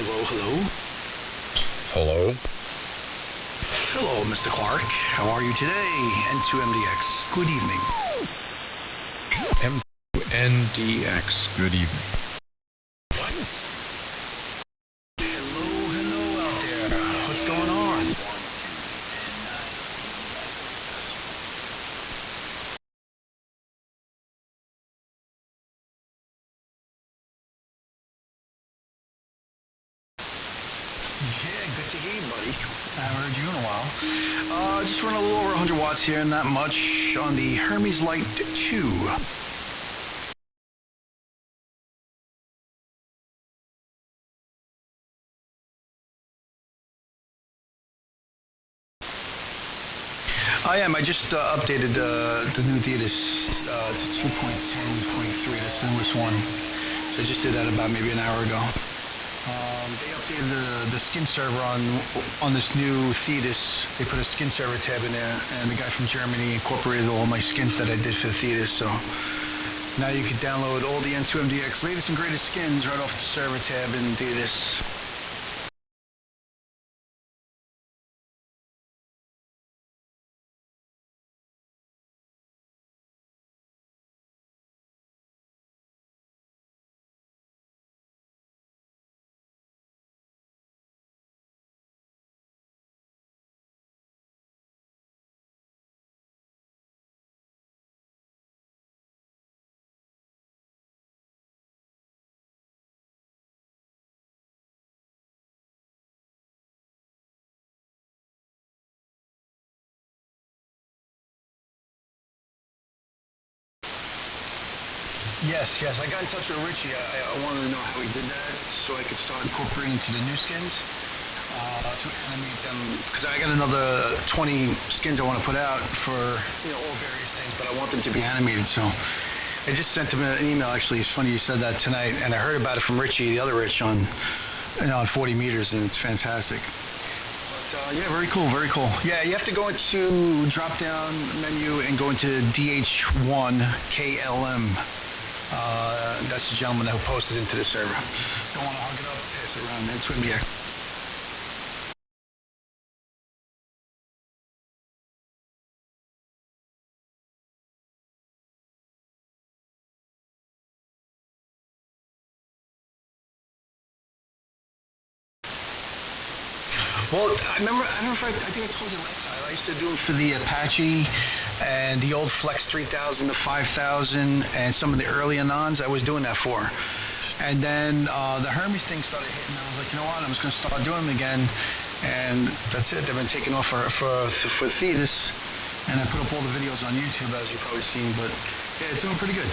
Hello, hello. Hello? Hello, Mr. Clark. How are you today? N2MDX. Good evening. M2NDX, good evening. Hello out there. What's going on? Yeah, good to hear you, buddy. I haven't heard you in a while. Just running a little over 100 watts here, not much, on the Hermes Light 2. I am. I just updated the new Thetis to 2.10.3. That's the newest one. So I just did that about maybe an hour ago. They updated the skin server on this new Thetis. They put a skin server tab in there, and the guy from Germany incorporated all my skins that I did for the Thetis. So now you can download all the N2MDX latest and greatest skins right off the server tab in Thetis. Yes, I got in touch with Richie. I wanted to know how he did that so I could start incorporating into the new skins to animate them. Because I got another 20 skins I want to put out for all various things, but I want them to be animated. So I just sent him an email. Actually, it's funny you said that tonight, and I heard about it from Richie, the other Rich, on 40 meters, and it's fantastic. But yeah, very cool, very cool. Yeah, you have to go into drop-down menu and go into DH1 KLM. That's the gentleman who posted into the server. Don't want to hug it up, pass it around. It's with me here. Well, I think I told you last time. I used to do it for the Apache and the old Flex 3000, the 5000, and some of the early Anons. I was doing that for. And then the Hermes thing started hitting. I was like, you know what? I'm just going to start doing them again. And that's it. They've been taking off for Thetis. And I put up all the videos on YouTube, as you've probably seen. But yeah, it's doing pretty good.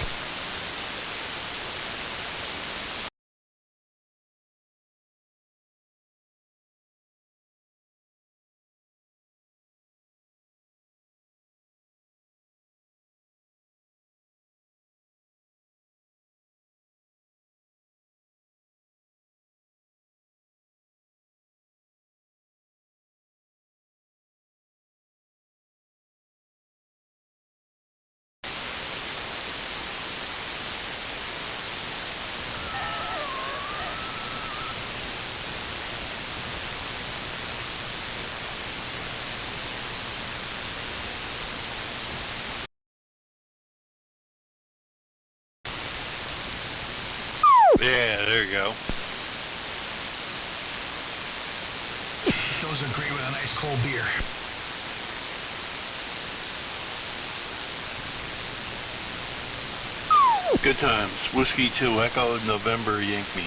Yeah, there you go. Those are great with a nice cold beer. Good times. Whiskey 2 Echo November Yankee.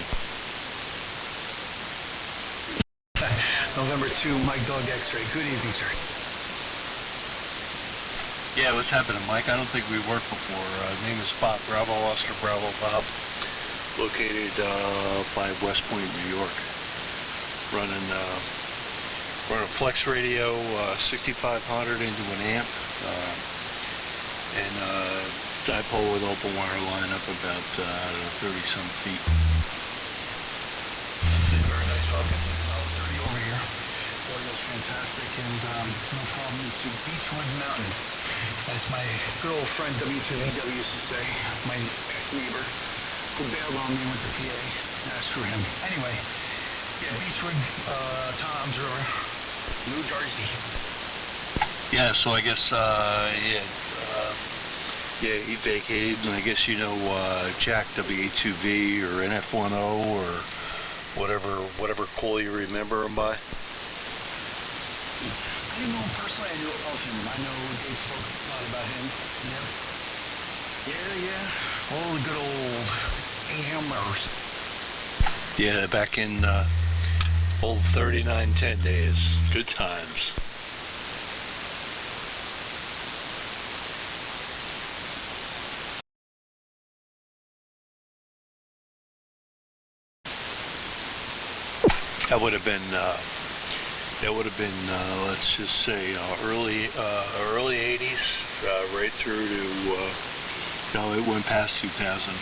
November 2 Mike Dog X-Ray. Good evening, sir. Yeah, what's happening, Mike? I don't think we worked before. Name is Bob Bravo, Oscar Bravo Bob. Located by West Point, New York. Running flex radio 6500 into an amp. And dipole with open wire line up about 30-some feet. Very nice talking. Solid 30 over here. Audio's fantastic, and no problem to Beechwood Mountain. That's my good old friend W2VW used to say, my ex-neighbor, who bailed on me with the PA. Screw him. Anyway, Yeah, Beechwood, Toms River, New Jersey. Yeah, so I guess, yeah, he vacated, and I guess you know Jack W82V or NF10 or whatever call you remember him by. I didn't know him personally. I knew of him. I know Dave spoke a lot about him. Yeah. All the good old hammers. Yeah, back in old 3910 days. Good times. That would have been let's just say early 80s, right through to no, it went past 2000.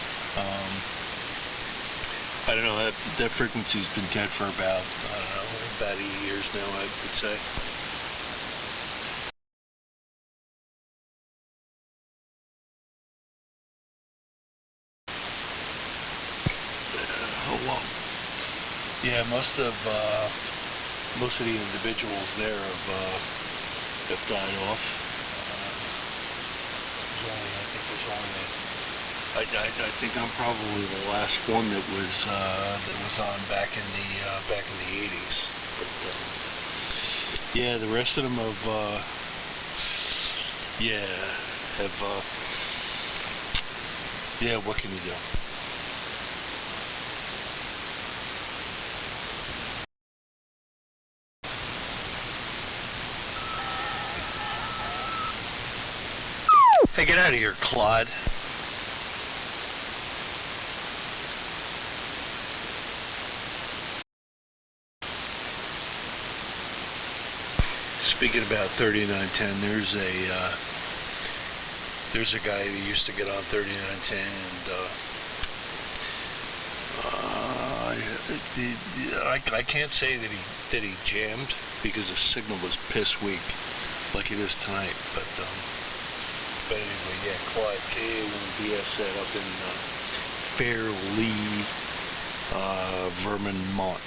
I don't know, that frequency's been dead for about about 8 years now, I would say. Oh well. Yeah, most of the individuals there have died off. I think I'm probably the last one that was on back in the 80s. But, yeah, the rest of them have what can you do? Hey, get out of here, Claude. Speaking about 3910, there's a guy who used to get on 3910, and I can't say that he jammed because the signal was piss weak, like it is tonight. But anyway, yeah, Clyde KA1BS up in Fairleigh, Vermont.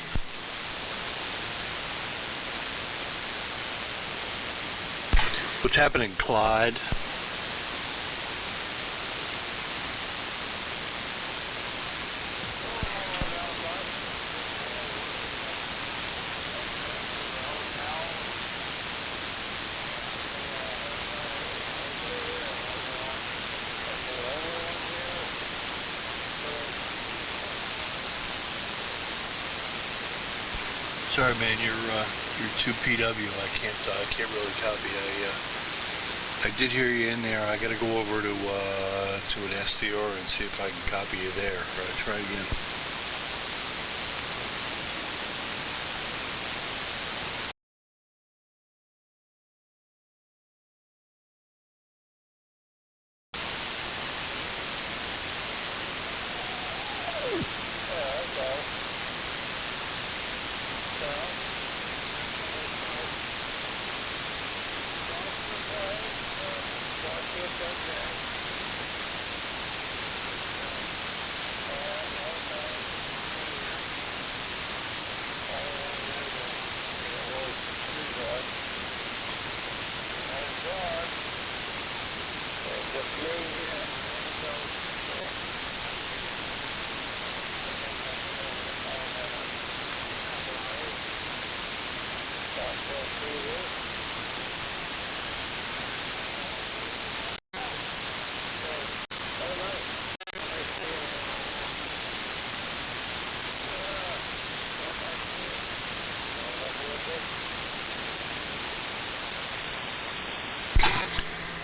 What's happening, Clyde? Sorry, man, you're too PW. I can't really copy. I did hear you in there. I got to go over to an SDR and see if I can copy you there. Try again.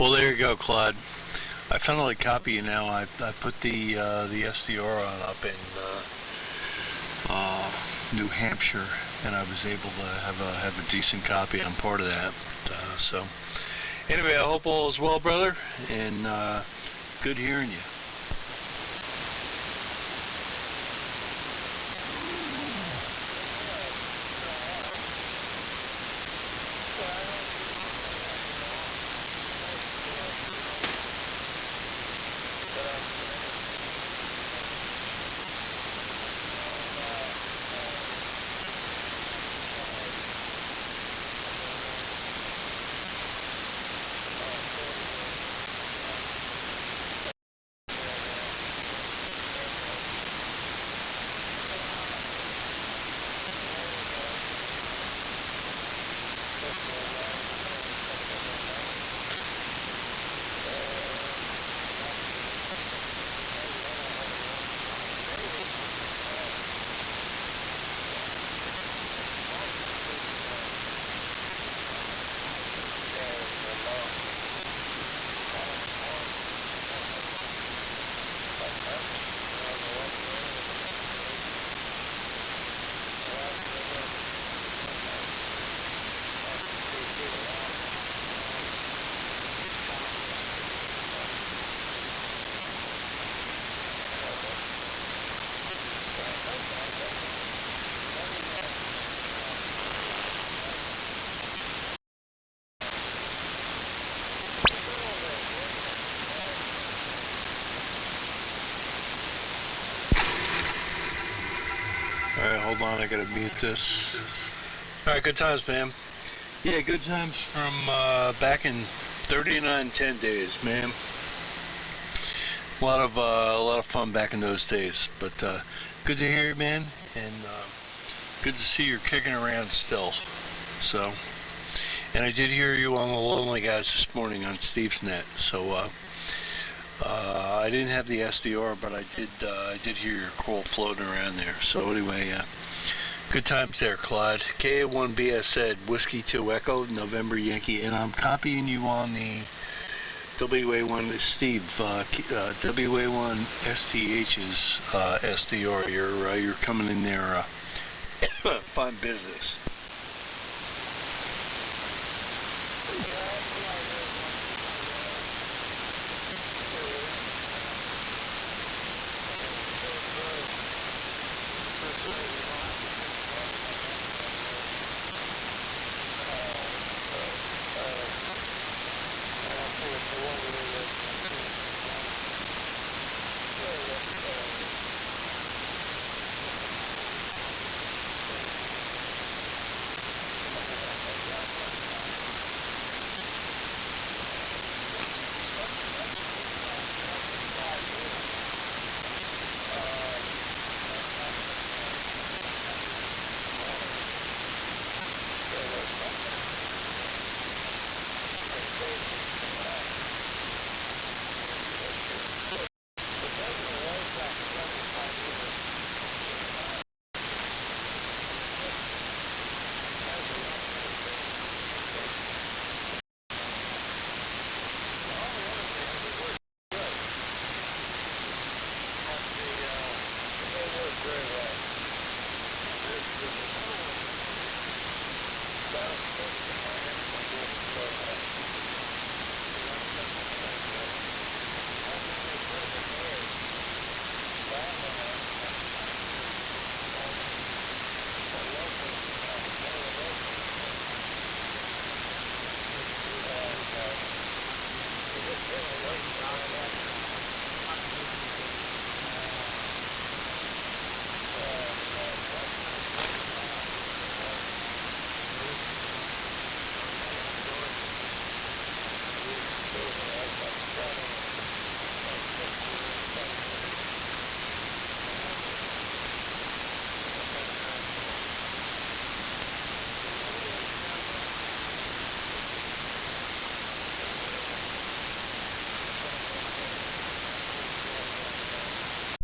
Well, there you go, Claude. I finally copy you now. I put the SDR on up in New Hampshire, and I was able to have a decent copy. I'm part of that. So, anyway, I hope all is well, brother, and good hearing you. Alright, hold on, I gotta mute this. Alright, good times, man. Yeah, good times from back in 3910 days, man. A lot of fun back in those days. But good to hear you, man, and good to see you're kicking around still. So, and I did hear you on the Lonely Guys this morning on Steve's Net. So I didn't have the SDR, but I did hear your call floating around there. So anyway, good times there, Clyde. KA1BS said Whiskey 2 Echo, November Yankee, and I'm copying you on the WA1 Steve, WA1 STH's SDR. You're coming in there, fine business.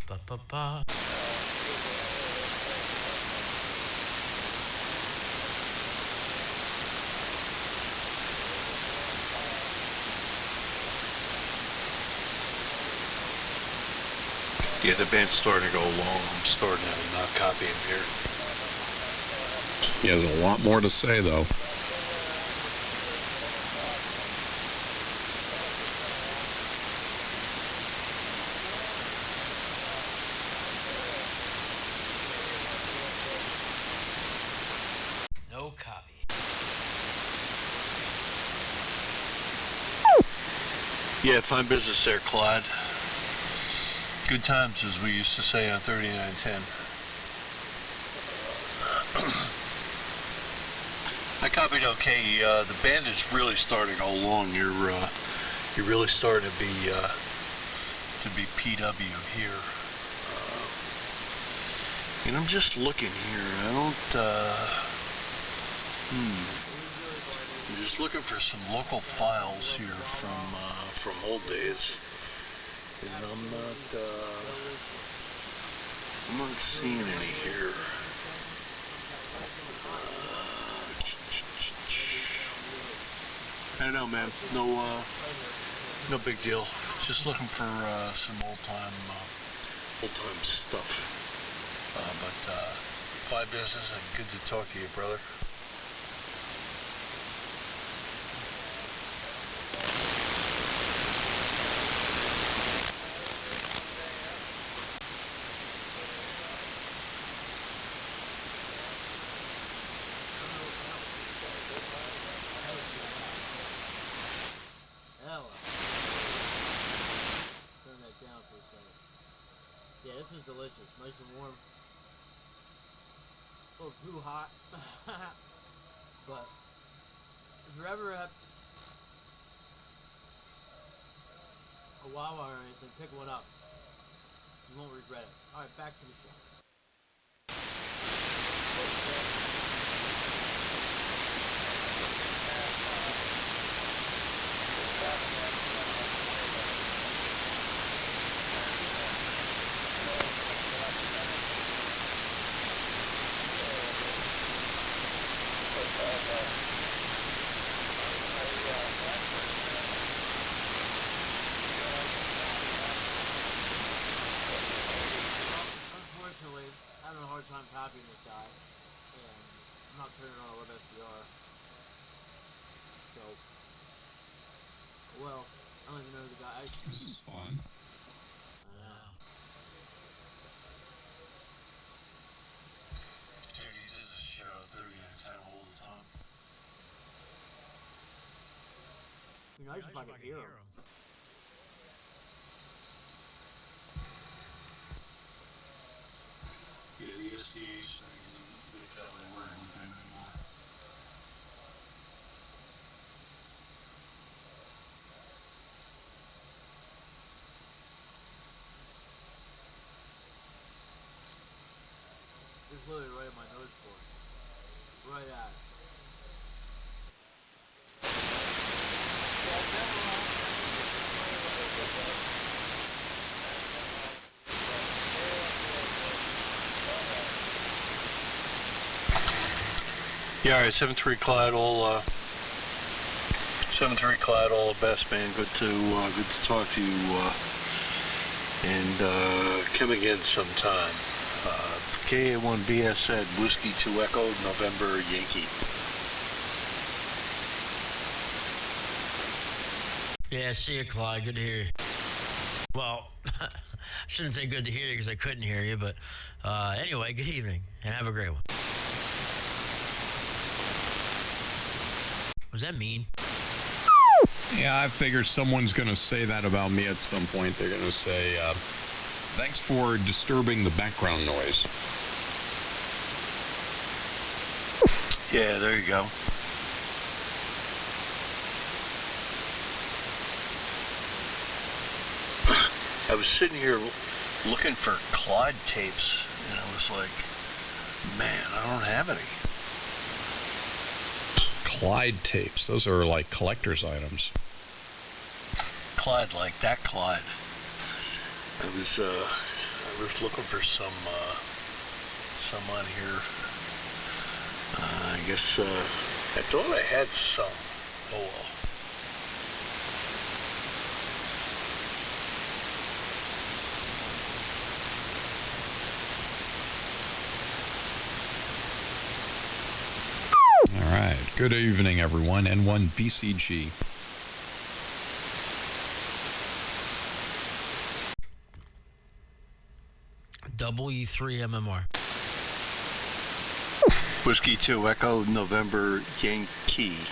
Ba-ba-ba. Yeah, the band's starting to go long. I'm starting to not copy him here. He has a lot more to say, though. No copy. Yeah, fine business there, Clyde. Good times, as we used to say on 3910. I copied okay. The band is really starting to go long. You're really starting to be PW here. And I'm just looking here. I don't. I'm just looking for some local files here from old days. And I'm not seeing any here. I don't know, man. No big deal. Just looking for some old time stuff. But fine business and good to talk to you, brother. Yeah, this is delicious. Nice and warm. a little too hot. But if you're ever at a Wawa or anything, pick one up. You won't regret it. Alright, back to the show. Unfortunately, having a hard time copying this guy, and I'm not turning on a WebSDR. So, well, I don't even know the guy. This is fun. Dude, he does this shit out there all the time. It'd be nice if I could hear him. Yeah, the SDH thing, they tell me we're anything anymore. Just literally right at my nose floor. Right at it. Yeah, alright, 7-3 Clyde, all 7-3 Clyde, all the best, man. Good to talk to you, and come again sometime. KA1BS said Whiskey 2 Echo, November Yankee. Yeah, see you, Clyde. Good to hear you. Well, I shouldn't say good to hear you because I couldn't hear you, but anyway, good evening, and have a great one. Was that mean? Yeah, I figured someone's going to say that about me at some point. They're going to say, thanks for disturbing the background noise. Yeah, there you go. I was sitting here looking for Clyde tapes, and I was like, man, I don't have any. Clyde tapes. Those are like collector's items. Clyde, like that Clyde. I was looking for some on here. I guess I thought I had some. Oh well. All right. Good evening, everyone. N1 BCG. W3MMR. Whiskey 2 Echo, November Yankee.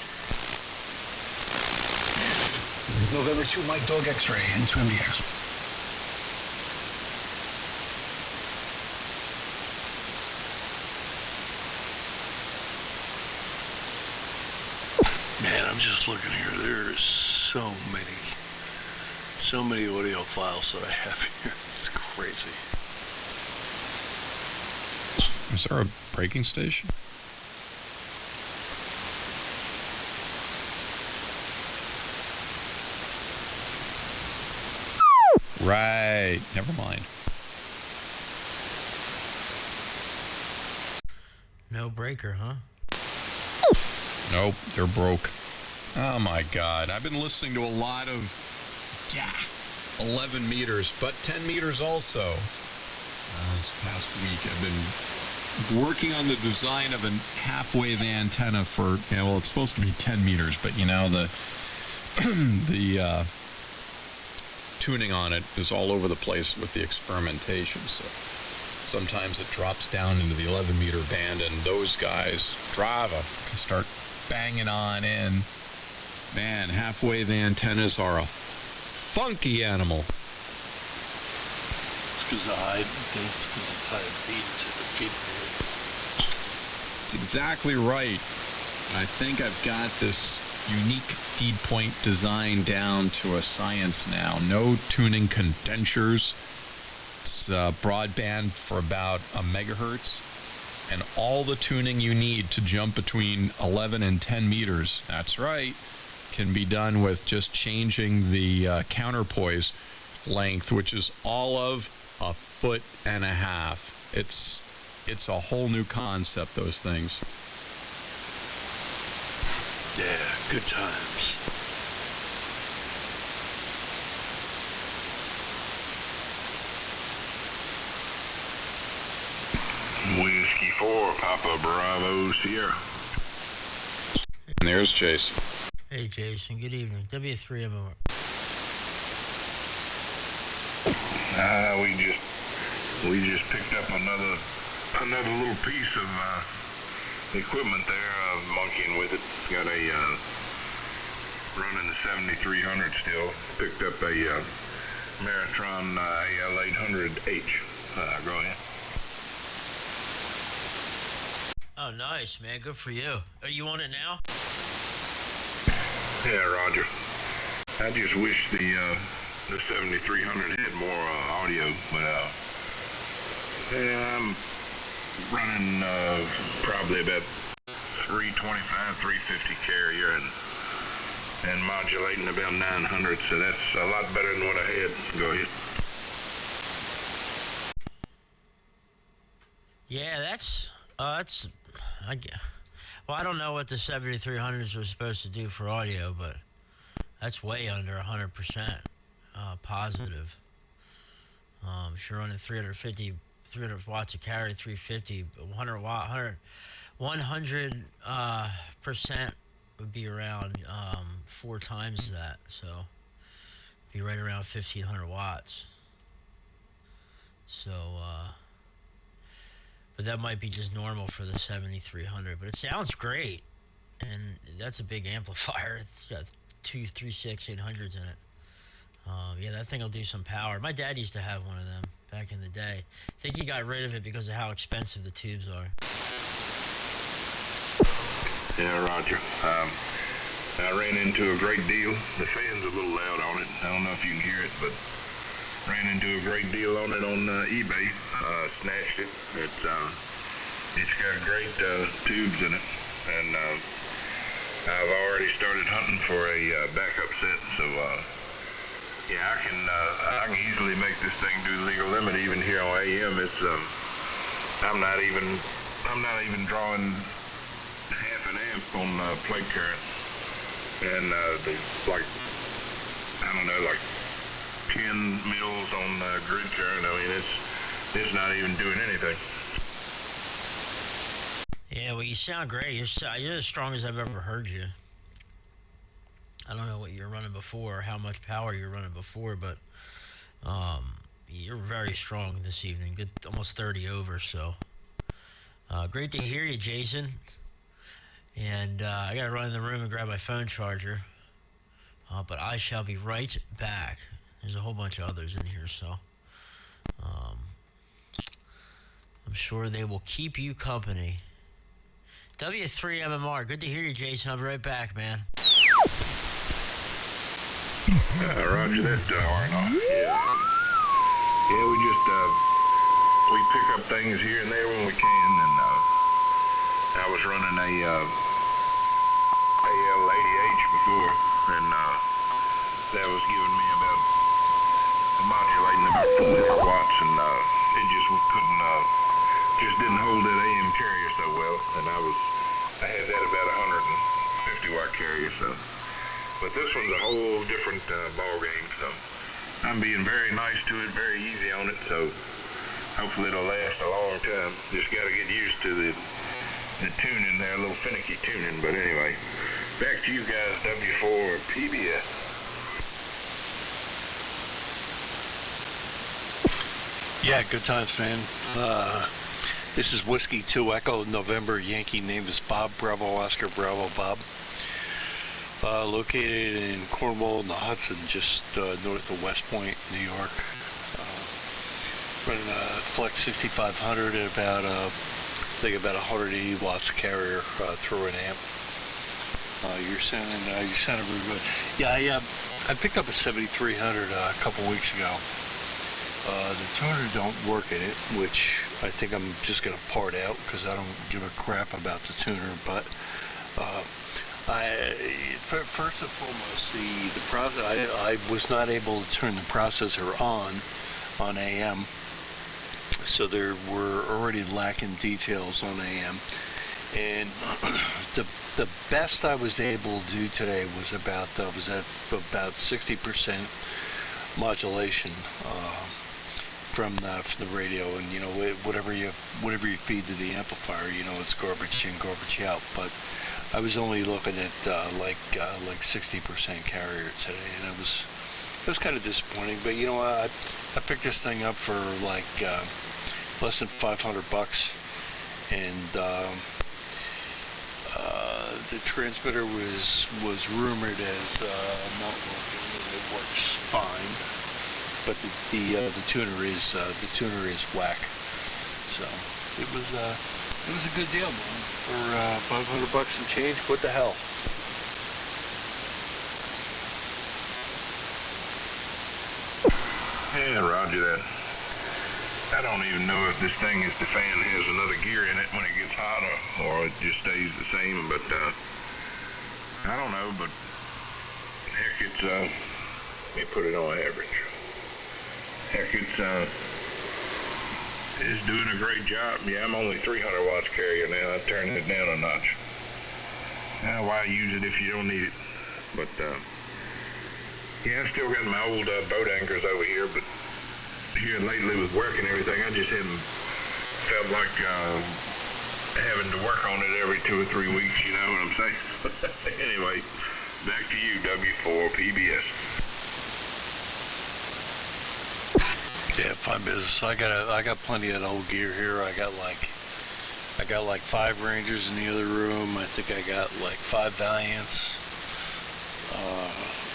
November 2 Mike Dog X-Ray and swim years. Man, I'm just looking here. There's so many audio files that I have here. It's crazy. Is there a braking station? Right. Never mind. No breaker, huh? Nope, they're broke. Oh my God. I've been listening to a lot of 11 meters, but 10 meters also. This past week I've been working on the design of a half-wave antenna for, well, it's supposed to be 10 meters, but you know, the tuning on it is all over the place with the experimentation, so sometimes it drops down into the 11-meter band, and those guys start banging on in. Man, half-wave antennas are a funky animal. It's because it's high feed to the feed. exactly right. I think I've got this unique feed point design down to a science now. No tuning condensers. It's broadband for about a megahertz. And all the tuning you need to jump between 11 and 10 meters, that's right, can be done with just changing the counterpoise length, which is all of 1.5 feet. It's a whole new concept, those things. Yeah, good times. Whiskey 4, Papa Bravo Sierra. And there's Jason. Hey, Jason. Good evening. W3MMR. We just picked up another little piece of equipment there. Monkeying with it. Got a running the 7300 still. Picked up a Maratron AL800H. Go ahead. Oh, nice, man. Good for you. Are you on it now? Yeah, Roger. I just wish the 7300 had more audio, but yeah, I'm running probably about 325, 350 carrier and modulating about 900, so that's a lot better than what I had. Go ahead. Yeah, that's well, I don't know what the 7300s are supposed to do for audio, but that's way under 100% positive. If you're running 300 watts of carry, 350, 100% would be around 4 times that, so be right around 1500 watts. So, but that might be just normal for the 7300, but it sounds great, and that's a big amplifier. It's got 2 36800s in it. Yeah, that thing will do some power. My dad used to have one of them back in the day. I think he got rid of it because of how expensive the tubes are. Yeah, Roger. I ran into a great deal. The fan's a little loud on it. I don't know if you can hear it, but ran into a great deal on it on eBay. Snatched it. It's got great tubes in it, and I've already started hunting for a backup set. So yeah, I can easily make this thing do the legal limit even here on AM. It's I'm not even drawing half an amp on plate current, and the like 10 mils on grid current. I mean, it's not even doing anything. Yeah, well, you sound great. You're as strong as I've ever heard you. I don't know what you were running before or how much power you were running before, but you're very strong this evening. Good, almost 30 over, so. Great to hear you, Jason. And I got to run in the room and grab my phone charger. But I shall be right back. There's a whole bunch of others in here, so I'm sure they will keep you company. W3MMR, good to hear you, Jason. I'll be right back, man. Roger that, Arnold. Yeah, we pick up things here and there when we can, and I was running a AL80H before, and that was giving me about modulating about 400 watts, and it just didn't hold that AM carrier so well, and I had that about 150 watt carrier, so. But this one's a whole different ball game, so I'm being very nice to it, very easy on it, so hopefully it'll last a long time. Just got to get used to the tuning there, a little finicky tuning, but anyway. Back to you guys, W4 PBS. Yeah, good times, man. This is Whiskey 2 Echo November Yankee. Name is Bob Bravo Oscar Bravo Bob. Located in Cornwall in the Hudson, just north of West Point, New York. Running a Flex 6500 at about think about 180 watts carrier through an amp. You sounded really good. Yeah, I picked up a 7300 a couple weeks ago. The tuner don't work in it, which I think I'm just going to part out because I don't give a crap about the tuner. But first and foremost, the process, I was not able to turn the processor on AM, so there were already lacking details on AM. And the best I was able to do today was at about 60% modulation from the radio, and whatever you feed to the amplifier, it's garbage in, garbage out. But I was only looking at like 60% carrier today, and it was kind of disappointing. But I picked this thing up for like less than $500, and the transmitter was rumored as not working, and it works fine. But the tuner is whack. So it was a good deal, man. For $500 and change. What the hell? Yeah, Roger that. I don't even know if this thing, if the fan has another gear in it when it gets hot, or it just stays the same. But I don't know. But heck, it's let me put it on average. Heck, it's doing a great job. Yeah, I'm only 300 watts carrier now. I've turned it down a notch. Why use it if you don't need it? But yeah, I still got my old boat anchors over here. But here lately with work and everything, I just haven't felt like having to work on it every 2 or 3 weeks. You know what I'm saying? Anyway, back to you, W4PBS. Yeah, fine business. I got plenty of old gear here. I got like 5 Rangers in the other room. I think I got like 5 Valiants.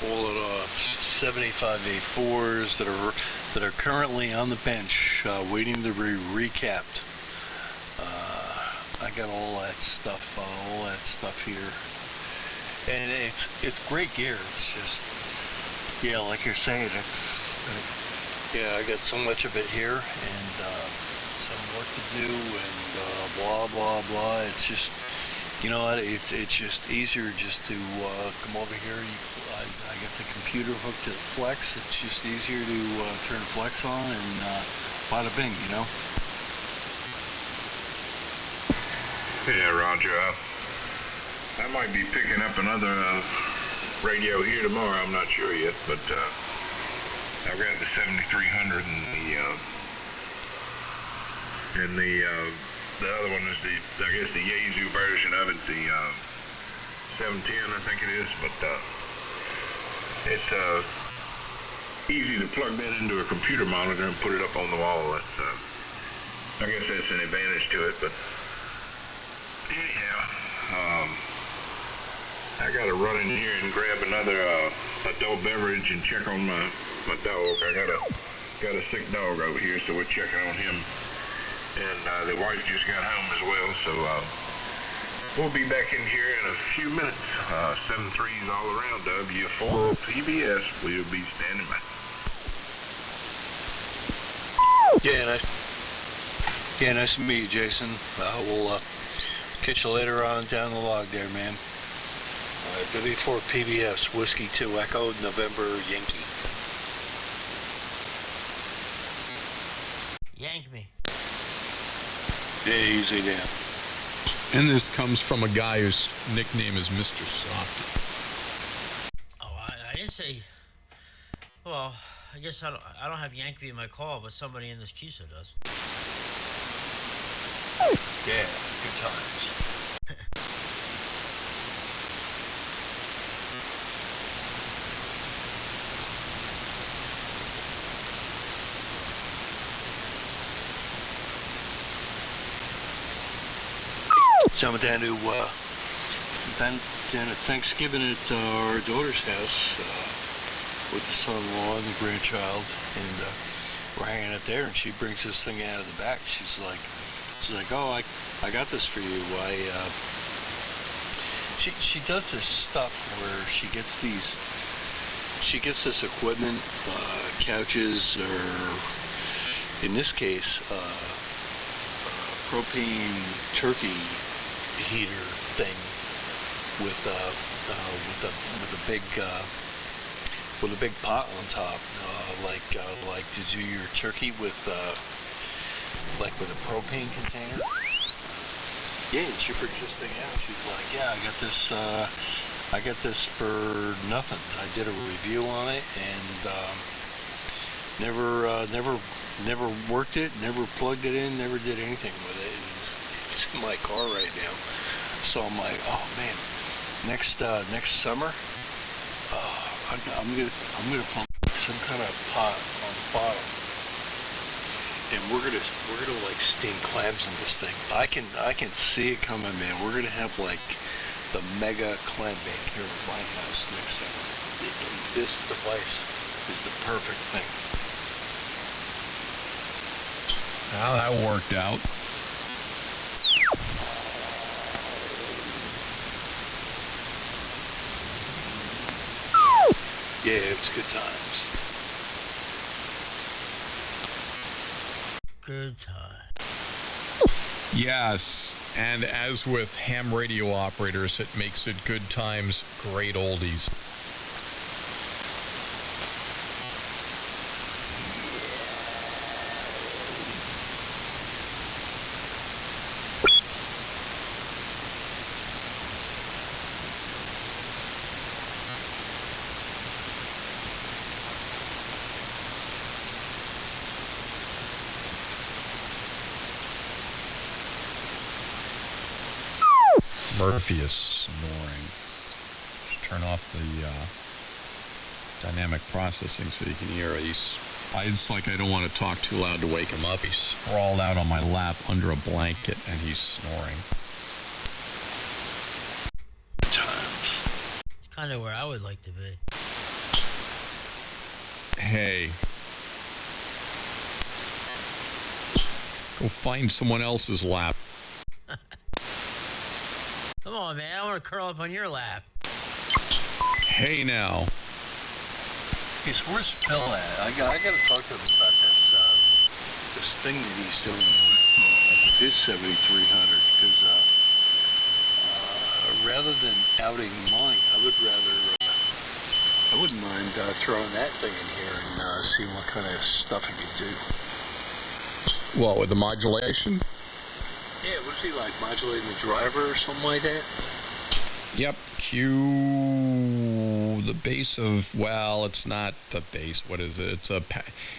All of 75 A4s that are currently on the bench, waiting to be recapped. I got all that stuff here, and it's great gear. It's just, yeah, like you're saying, yeah, I got so much of it here, and some work to do, and blah blah blah. It's just, it's just easier just to come over here. I got the computer hooked to the Flex. It's just easier to turn the Flex on and bada bing, Yeah, Roger. I might be picking up another radio here tomorrow. I'm not sure yet, but I've got the 7300 and the other one is I guess the Yaesu version of it, the 710, I think it is. But it's easy to plug that into a computer monitor and put it up on the wall. That's I guess that's an advantage to it. But anyhow, I got to run in here and grab another adult beverage and check on my dog. I got a sick dog over here, so we're checking on him. And the wife just got home as well, so we'll be back in here in a few minutes. 7-3s all around, W4PBS. We'll be standing by. Yeah, nice to meet you, Jason. We'll catch you later on down the log there, man. W4PBS, Whiskey 2 Echo, November Yankee. Yank me. Yeah, easy there. And this comes from a guy whose nickname is Mr. Softy. Oh, I didn't say. Well, I guess I don't have Yank me in my call, but somebody in this QSO does. Yeah, good times. So I went down to Thanksgiving at our daughter's house with the son-in-law and the grandchild, and we're hanging out there, and she brings this thing out of the back. She's like, She's like, oh, I got this for you. She does this stuff where she gets this equipment, couches, or in this case, propane turkey heater thing with a big pot on top, like to do your turkey with like with a propane container. Yeah, she figured this thing out. She's like, yeah, I got this for nothing. I did a review on it and never worked it, never plugged it in, never did anything with it. And it's in my car right now. So I'm like, oh man, next summer, I'm gonna pump some kind of pot on the bottom. And we're gonna like steam clams in this thing. I can see it coming, man. We're gonna have like the mega clam bake here at my house next summer. This device is the perfect thing. Well, that worked out. Yeah, it's good times. Good time. Yes, and as with ham radio operators, it makes it good times, great oldies. Murphy is snoring. Just turn off the dynamic processing so you can hear it. It's like I don't want to talk too loud to wake him up. He's sprawled out on my lap under a blanket and he's snoring. It's kind of where I would like to be. Hey. Go find someone else's lap. Come on, man. I want to curl up on your lap. Hey, now. Hey, so where's Phil at? I got to talk to him about this thing that he's doing with his 7300. Because rather than outing mine, I wouldn't mind throwing that thing in here and seeing what kind of stuff it could do. What, with the modulation? Yeah, what's he like, modulating the driver or something like that? Yep, the base of, well, it's not the base, what is it?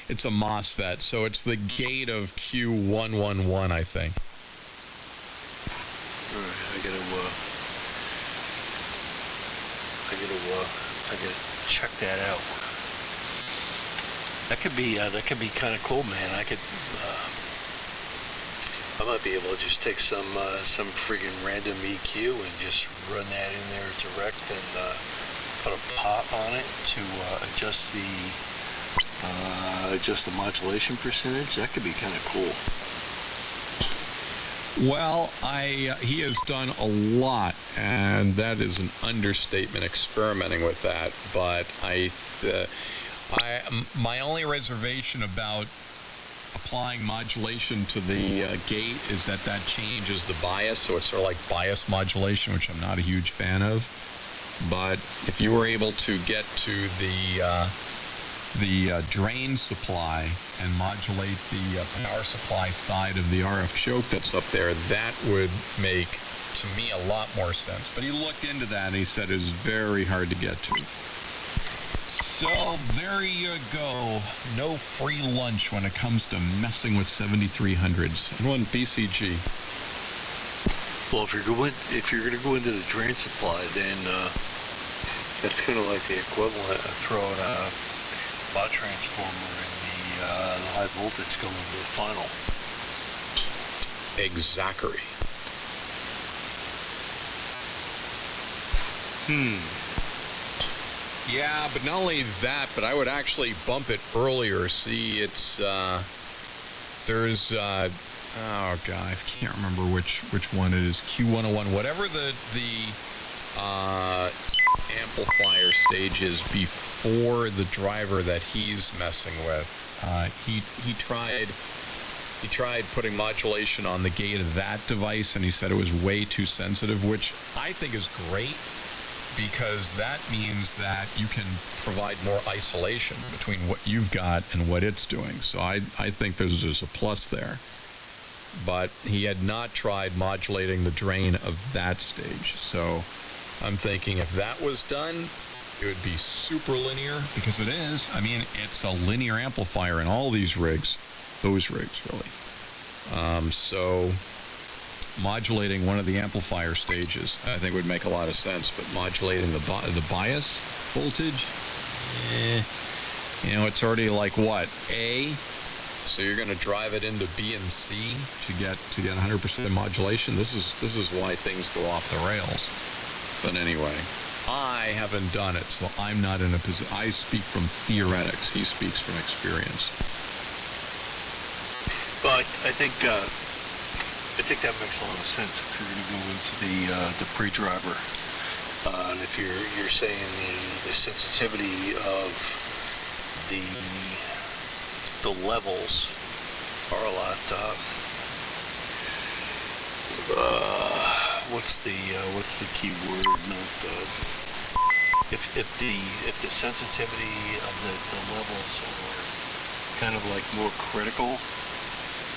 It's a MOSFET, so it's the gate of Q111, I think. Alright, I gotta check that out. That could be kind of cool, man. I might be able to just take some friggin' random EQ and just run that in there direct and put a pot on it to adjust the modulation percentage. That could be kind of cool. Well, he has done a lot, and that is an understatement experimenting with that. But my only reservation about applying modulation to the gate is that changes the bias, so it's sort of like bias modulation, which I'm not a huge fan of. But if you were able to get to the drain supply and modulate the power supply side of the RF choke that's up there, that would make, to me, a lot more sense. But he looked into that and he said it's very hard to get to. So there you go. No free lunch when it comes to messing with 7300s. And one BCG. Well, if you're going to go into the drain supply, then that's kind of like the equivalent of throwing a bot transformer in the high voltage going to the final. Exactly. Yeah, but not only that, but I would actually bump it earlier. See, it's there's oh god, I can't remember which one it is. Q101, whatever the amplifier stage is before the driver that he's messing with. He tried putting modulation on the gate of that device, and he said it was way too sensitive, which I think is great, because that means that you can provide more isolation between what you've got and what it's doing. So I think there's a plus there. But he had not tried modulating the drain of that stage. So I'm thinking if that was done, it would be super linear, because it is. I mean, it's a linear amplifier in all these rigs. Those rigs, really. So modulating one of the amplifier stages, I think, would make a lot of sense. But modulating the bias voltage, it's already like what, A? So you're going to drive it into B and C to get 100% modulation. This is why things go off the rails. But anyway, I haven't done it, so I'm not in a position. I speak from theoretics. He speaks from experience. Well, I think that makes a lot of sense if you're going to go into the pre-driver, and if you're saying the sensitivity of the levels are a lot. What's the key word? If the sensitivity of the levels are kind of like more critical,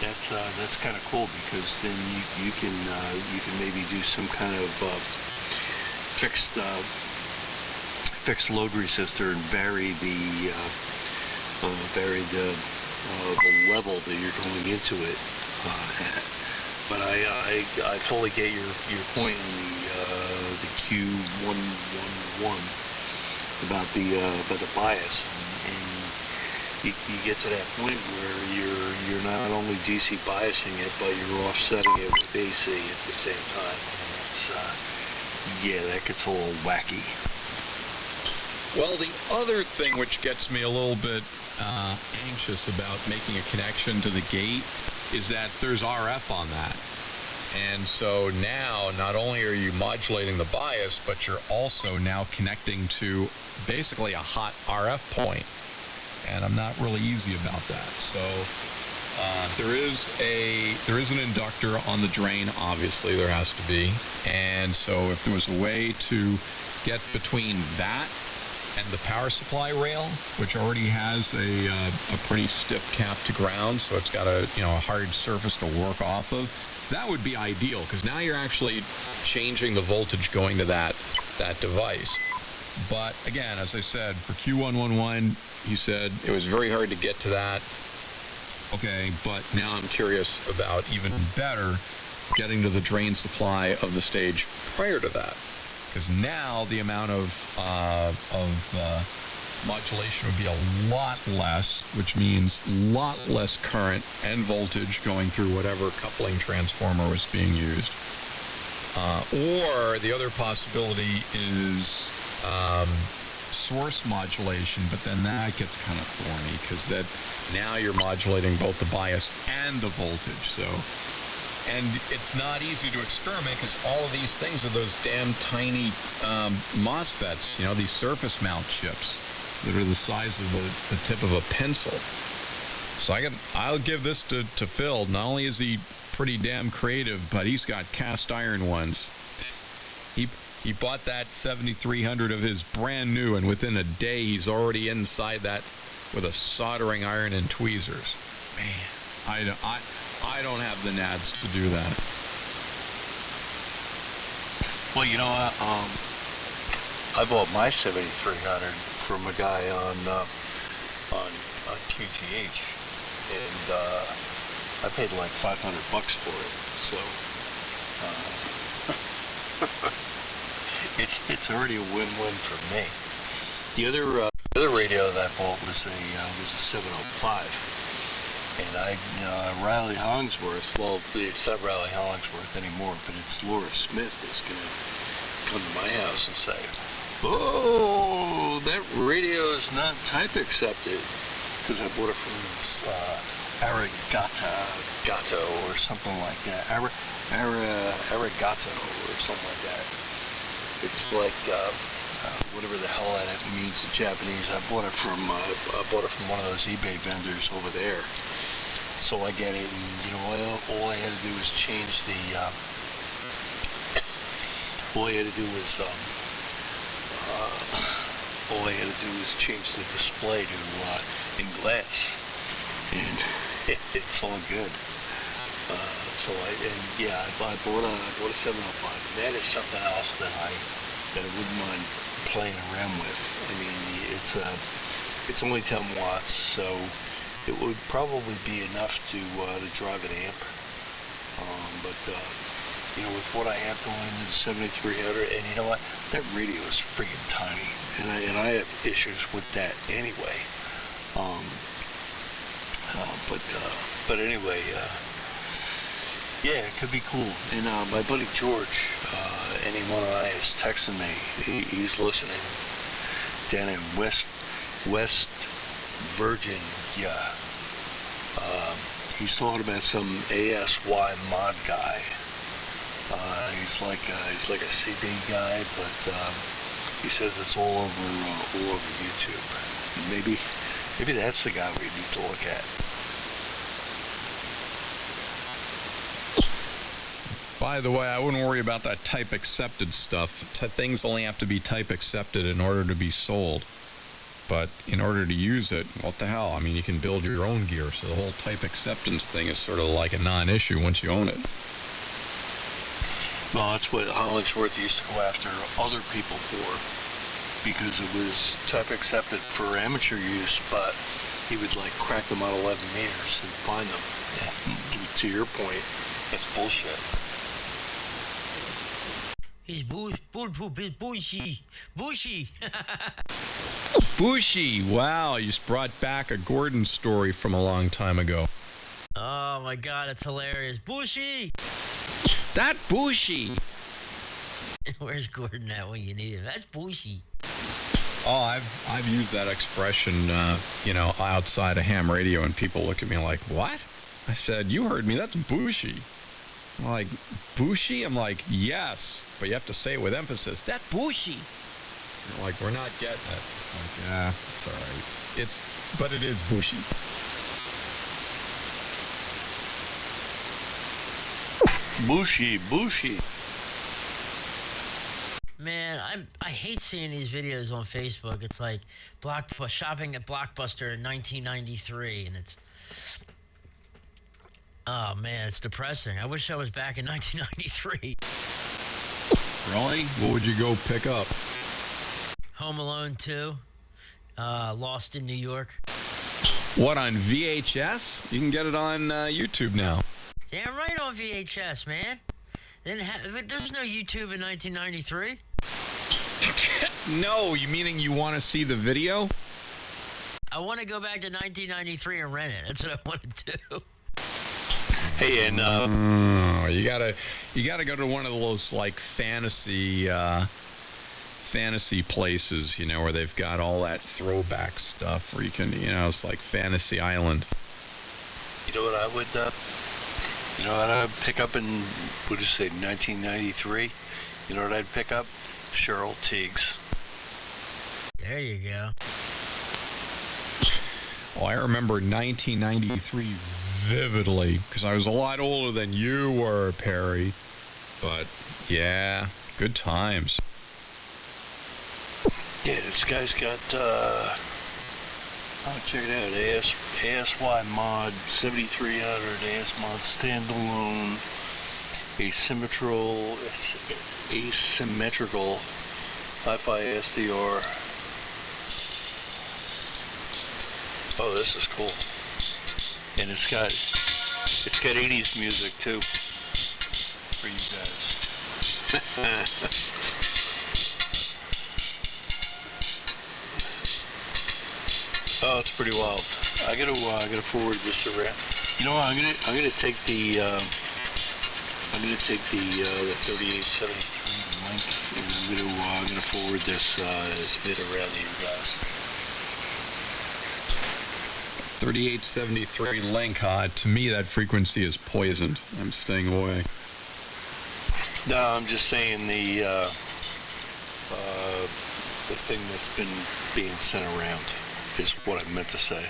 that's kind of cool, because then you can maybe do some kind of fixed load resistor and vary the level that you're going into it at. But I fully get your point in the Q111 about the bias, and you get to that point where you're not only DC biasing it, but you're offsetting it with AC at the same time. And that gets a little wacky. Well, the other thing which gets me a little bit anxious about making a connection to the gate is that there's RF on that. And so now, not only are you modulating the bias, but you're also now connecting to basically a hot RF point. And I'm not really easy about that. So there is an inductor on the drain, obviously there has to be. And so if there was a way to get between that and the power supply rail, which already has a pretty stiff cap to ground, so it's got a hard surface to work off of, that would be ideal, because now you're actually changing the voltage going to that device. But again, as I said, for Q111, he said it was very hard to get to that. Okay, but now I'm curious about even better getting to the drain supply of the stage prior to that. Because now the amount of modulation would be a lot less, which means a lot less current and voltage going through whatever coupling transformer was being used. Or the other possibility is source modulation, but then that gets kind of thorny, because that now you're modulating both the bias and the voltage. And it's not easy to experiment, because all of these things are those damn tiny MOSFETs, these surface mount chips that are the size of the tip of a pencil. So I'll give this to Phil. Not only is he pretty damn creative, but he's got cast iron ones. He bought that 7300 of his brand new, and within a day he's already inside that with a soldering iron and tweezers. Man, I don't have the nads to do that. Well, I bought my 7300 from a guy on QTH, and I paid like $500 for it. So it's already a win-win for me. The other radio that I bought was a 705. And Riley Hollingsworth, well, it's not Riley Hollingsworth anymore, but it's Laura Smith that's going to come to my house and say, "Oh, that radio is not type accepted," because I bought it Arigato or something like that. Arigato or something like that. It's like whatever the hell that means in Japanese. I bought it from one of those eBay vendors over there. So I get it, and you know, all I had to do was change the. All I had to do was change the display to in glass, and it's all good. I bought a 705. That is something else that I wouldn't mind playing around with. I mean, it's only 10 watts, so it would probably be enough to drive an amp. But you know, with what I have going into the 7300, and you know what, that radio is freaking tiny, and I have issues with that anyway. But anyway, yeah, it could be cool. And my buddy George, anyone I is texting me. He's listening down in West Virginia. He's talking about some ASY mod guy. He's like a CD guy, but he says it's all over YouTube. Maybe that's the guy we need to look at. By the way, I wouldn't worry about that type accepted stuff. Things only have to be type accepted in order to be sold. But in order to use it, what the hell? I mean, you can build your own gear, so the whole type acceptance thing is sort of like a non-issue once you own it. Well, that's what Hollingsworth used to go after other people for, because it was type accepted for amateur use, but he would like crack them out 11 meters and find them. Yeah. To your point, that's bullshit. He's bushy. Bushy! Wow, you just brought back a Gordon story from a long time ago. Oh my God, it's hilarious. Bushy! That Bushy! Where's Gordon at when you need him? That's Bushy. Oh, I've used that expression, outside of ham radio, and people look at me like, what? I said, you heard me, that's Bushy. I'm like, Bushy? I'm like, yes, but you have to say it with emphasis. That's Bushy. They're like, we're not getting it. I'm like, yeah, it's all right. But it is Bushy. Bushy. Man, I hate seeing these videos on Facebook. It's like shopping at Blockbuster in 1993, and it's... Oh, man, it's depressing. I wish I was back in 1993. Really? What would you go pick up? Home Alone 2. Lost in New York. What, on VHS? You can get it on YouTube now. Yeah, right, on VHS, man. There's no YouTube in 1993. No, you meaning you want to see the video? I want to go back to 1993 and rent it. That's what I want to do. Hey, and you gotta go to one of those like fantasy places, where they've got all that throwback stuff where you can, it's like Fantasy Island. You know what I would I'd pick up in, 1993? You know what I'd pick up? Cheryl Tiegs. There you go. Well, I remember 1993 vividly, because I was a lot older than you were, Perry. But, yeah, good times. Yeah, this guy's got, check it out, ASY Mod 7300, AS Mod Standalone, asymmetrical Hi-Fi SDR. Oh, this is cool. And it's got 80s music too for you guys. Oh, it's pretty wild. I gotta forward this around. You know what? I'm gonna take the 3873 link, and I'm gonna forward this bit around to you guys. 3873 link, to me that frequency is poisoned. I'm staying away. No, I'm just saying the thing that's been being sent around is what I meant to say.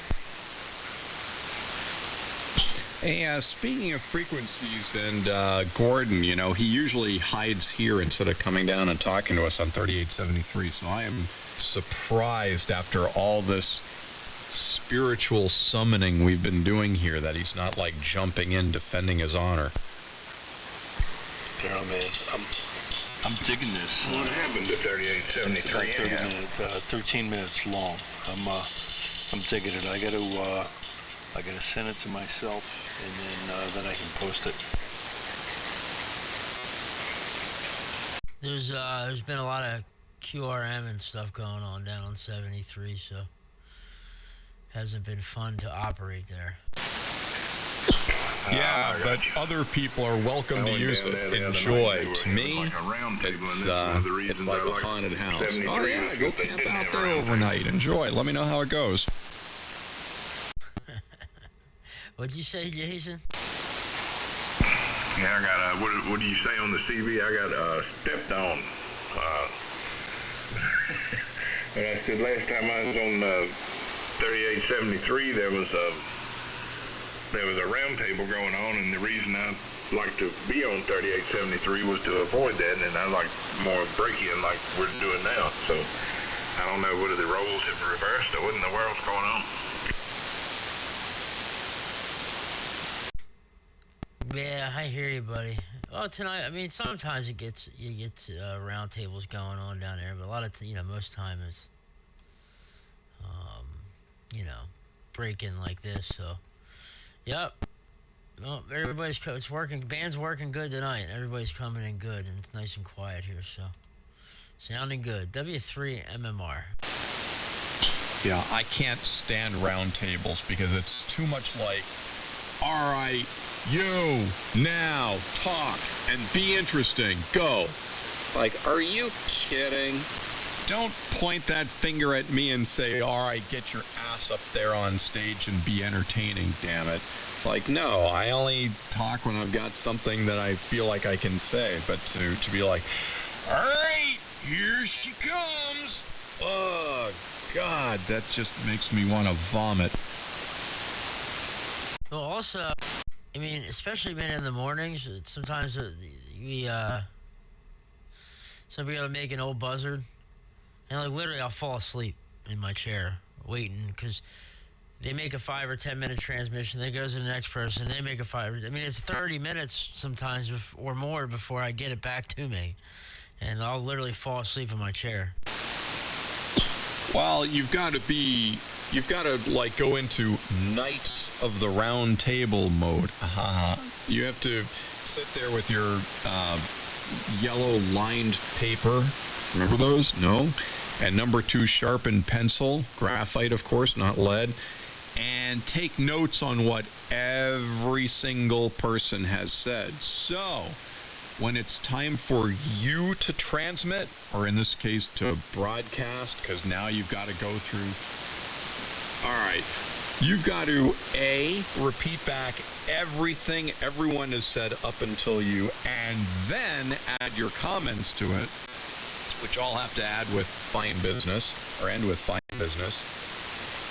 Hey, speaking of frequencies and Gordon, you know, he usually hides here instead of coming down and talking to us on 3873, so I am surprised after all this spiritual summoning we've been doing here that he's not, like, jumping in, defending his honor. Yeah, man, I'm digging this. What happened to 3873? 13 minutes long. I'm digging it. I gotta send it to myself, and then I can post it. There's been a lot of QRM and stuff going on down on 73, so hasn't been fun to operate there. Yeah, but other people are welcome to use it. Enjoy. To me, it's like a haunted house. Oh yeah, go camp out there overnight. Enjoy. Let me know how it goes. What'd you say, Jason? Yeah, I got, what do you say on the CV? I got stepped on. And I said last time I was on 3873, there was a round table going on, and the reason I like to be on 3873 was to avoid that, and I like more break-in like we're doing now. So I don't know whether the roles have reversed or what in the world's going on. Yeah, I hear you, buddy. Well, tonight, I mean, sometimes you get round tables going on down there, but a lot of, most time is, break-in like this, so. Yep. Well, it's working. Band's working good tonight. Everybody's coming in good, and it's nice and quiet here, so. Sounding good. W3MMR. Yeah, I can't stand round tables because it's too much like, all right, you, now, talk, and be interesting, go. Like, are you kidding? Don't point that finger at me and say, all right, get your ass up there on stage and be entertaining, damn it. It's like, no, I only talk when I've got something that I feel like I can say. But to be like, all right, here she comes. Oh, God, that just makes me want to vomit. Well, also, I mean, especially been in the mornings, sometimes somebody will make an old buzzard. And like literally, I'll fall asleep in my chair waiting because they make a 5 or 10 minute transmission. Then goes to the next person. They make a 5. I mean, it's 30 minutes sometimes or more before I get it back to me, and I'll literally fall asleep in my chair. Well, you've got to like go into Knights of the Round Table mode. You have to sit there with your yellow lined paper. Remember those? No? And number 2 sharpened pencil, graphite of course, not lead, and take notes on what every single person has said. So, when it's time for you to transmit, or in this case to broadcast, because now you've got to go through, alright, you've got to A, repeat back everything everyone has said up until you, and then add your comments to it, which all have to add with fine business, or end with fine business.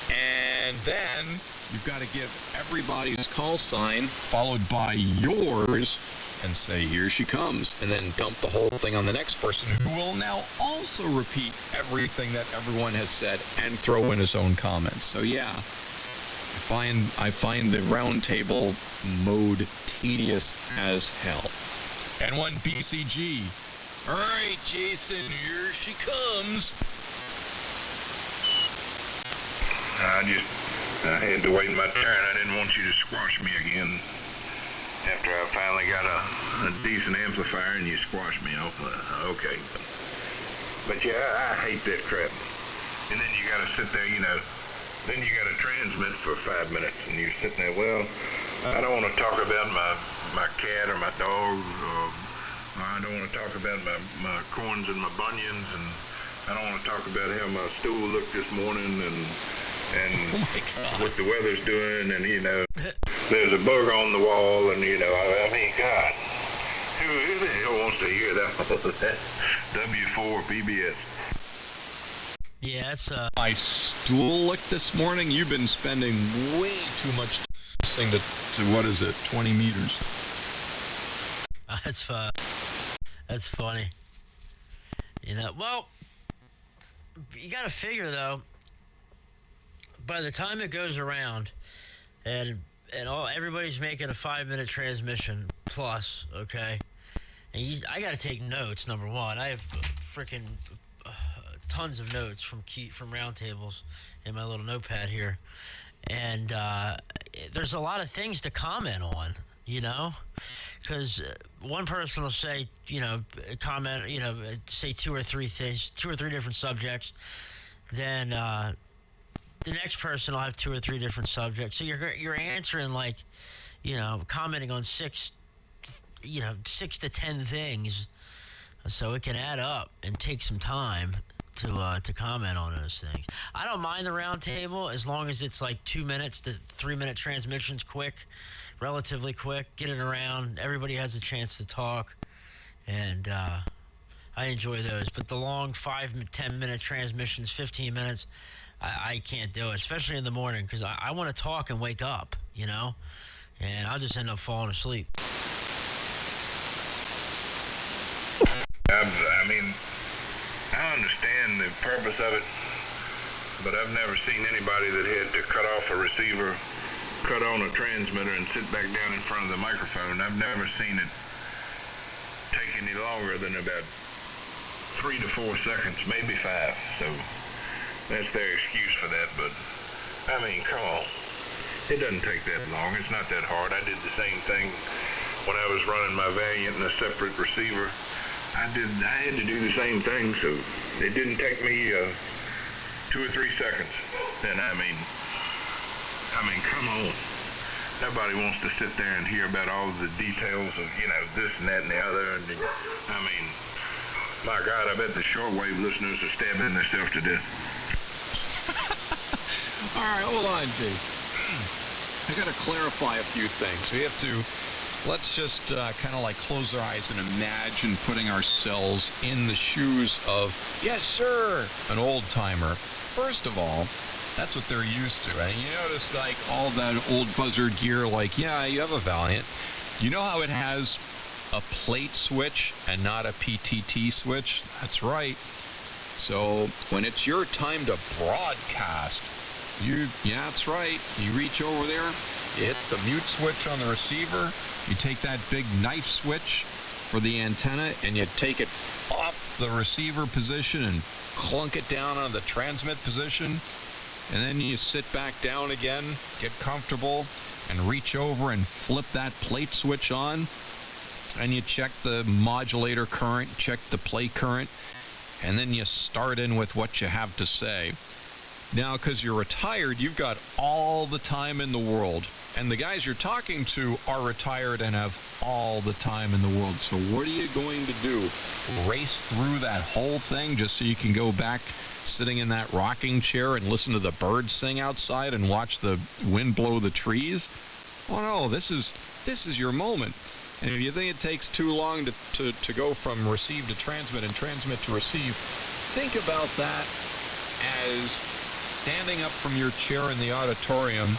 And then you've got to give everybody's call sign, followed by yours, and say, here she comes, and then dump the whole thing on the next person, who will now also repeat everything that everyone has said and throw in his own comments. So yeah, I find the round table mode tedious as hell. And one BCG. All right, Jason, here she comes. I had to wait my turn. I didn't want you to squash me again. After I finally got a decent amplifier and you squashed me off. Okay. But yeah, I hate that crap. And then you got to sit there, then you got to transmit for 5 minutes, and you're sitting there, well, I don't want to talk about my cat or my dog, or I don't want to talk about my corns and my bunions, and I don't want to talk about how my stool looked this morning, and And Oh my God. what the weather's doing, and there's a bug on the wall, and I mean, God, who the hell wants to hear that? W4 PBS. Yeah, it's My stool licked this morning. You've been spending way too much listening to what is it, 20 meters. That's funny. Well, you got to figure though. By the time it goes around, and everybody's making a 5-minute transmission plus, okay. And I got to take notes. Number one, I have freaking tons of notes from roundtables in my little notepad here, and there's a lot of things to comment on, because one person will say, comment, say two or three different subjects, then the next person will have 2 or 3 different subjects. So you're answering commenting on 6 to 10 things, so it can add up and take some time to comment on those things. I don't mind the round table as long as it's like 2 minutes to 3 minute transmissions, quick, relatively quick, get it around. Everybody has a chance to talk, and I enjoy those. But the long 5-10 minute transmissions, 15 minutes, I can't do it, especially in the morning, because I want to talk and wake up, and I'll just end up falling asleep. I mean, I understand the purpose of it, but I've never seen anybody that had to cut off a receiver, cut on a transmitter, and sit back down in front of the microphone. I've never seen it take any longer than about 3 to 4 seconds, maybe 5. So that's their excuse for that. But I mean, come on, it doesn't take that long. It's not that hard. I did the same thing when I was running my Valiant in a separate receiver. I had to do the same thing, so it didn't take me 2 or 3 seconds. And I mean, come on. Nobody wants to sit there and hear about all the details of, this and that and the other. And I mean, my God, I bet the shortwave listeners are stabbing themselves to death. All right, hold on, Jason. I got to clarify a few things. Let's just kind of close our eyes and imagine putting ourselves in the shoes of, yes, sir, an old-timer. First of all, that's what they're used to. And you notice, all that old buzzard gear, yeah, you have a Valiant. You know how it has a plate switch and not a PTT switch? That's right. So when it's your time to broadcast, yeah, that's right. You reach over there, you hit the mute switch on the receiver, you take that big knife switch for the antenna, and you take it off the receiver position and clunk it down on the transmit position, and then you sit back down again, get comfortable, and reach over and flip that plate switch on, and you check the modulator current, check the play current, and then you start in with what you have to say. Now, because you're retired, you've got all the time in the world. And the guys you're talking to are retired and have all the time in the world. So what are you going to do? Race through that whole thing just so you can go back sitting in that rocking chair and listen to the birds sing outside and watch the wind blow the trees? Oh no, this is your moment. And if you think it takes too long to go from receive to transmit and transmit to receive, think about that as standing up from your chair in the auditorium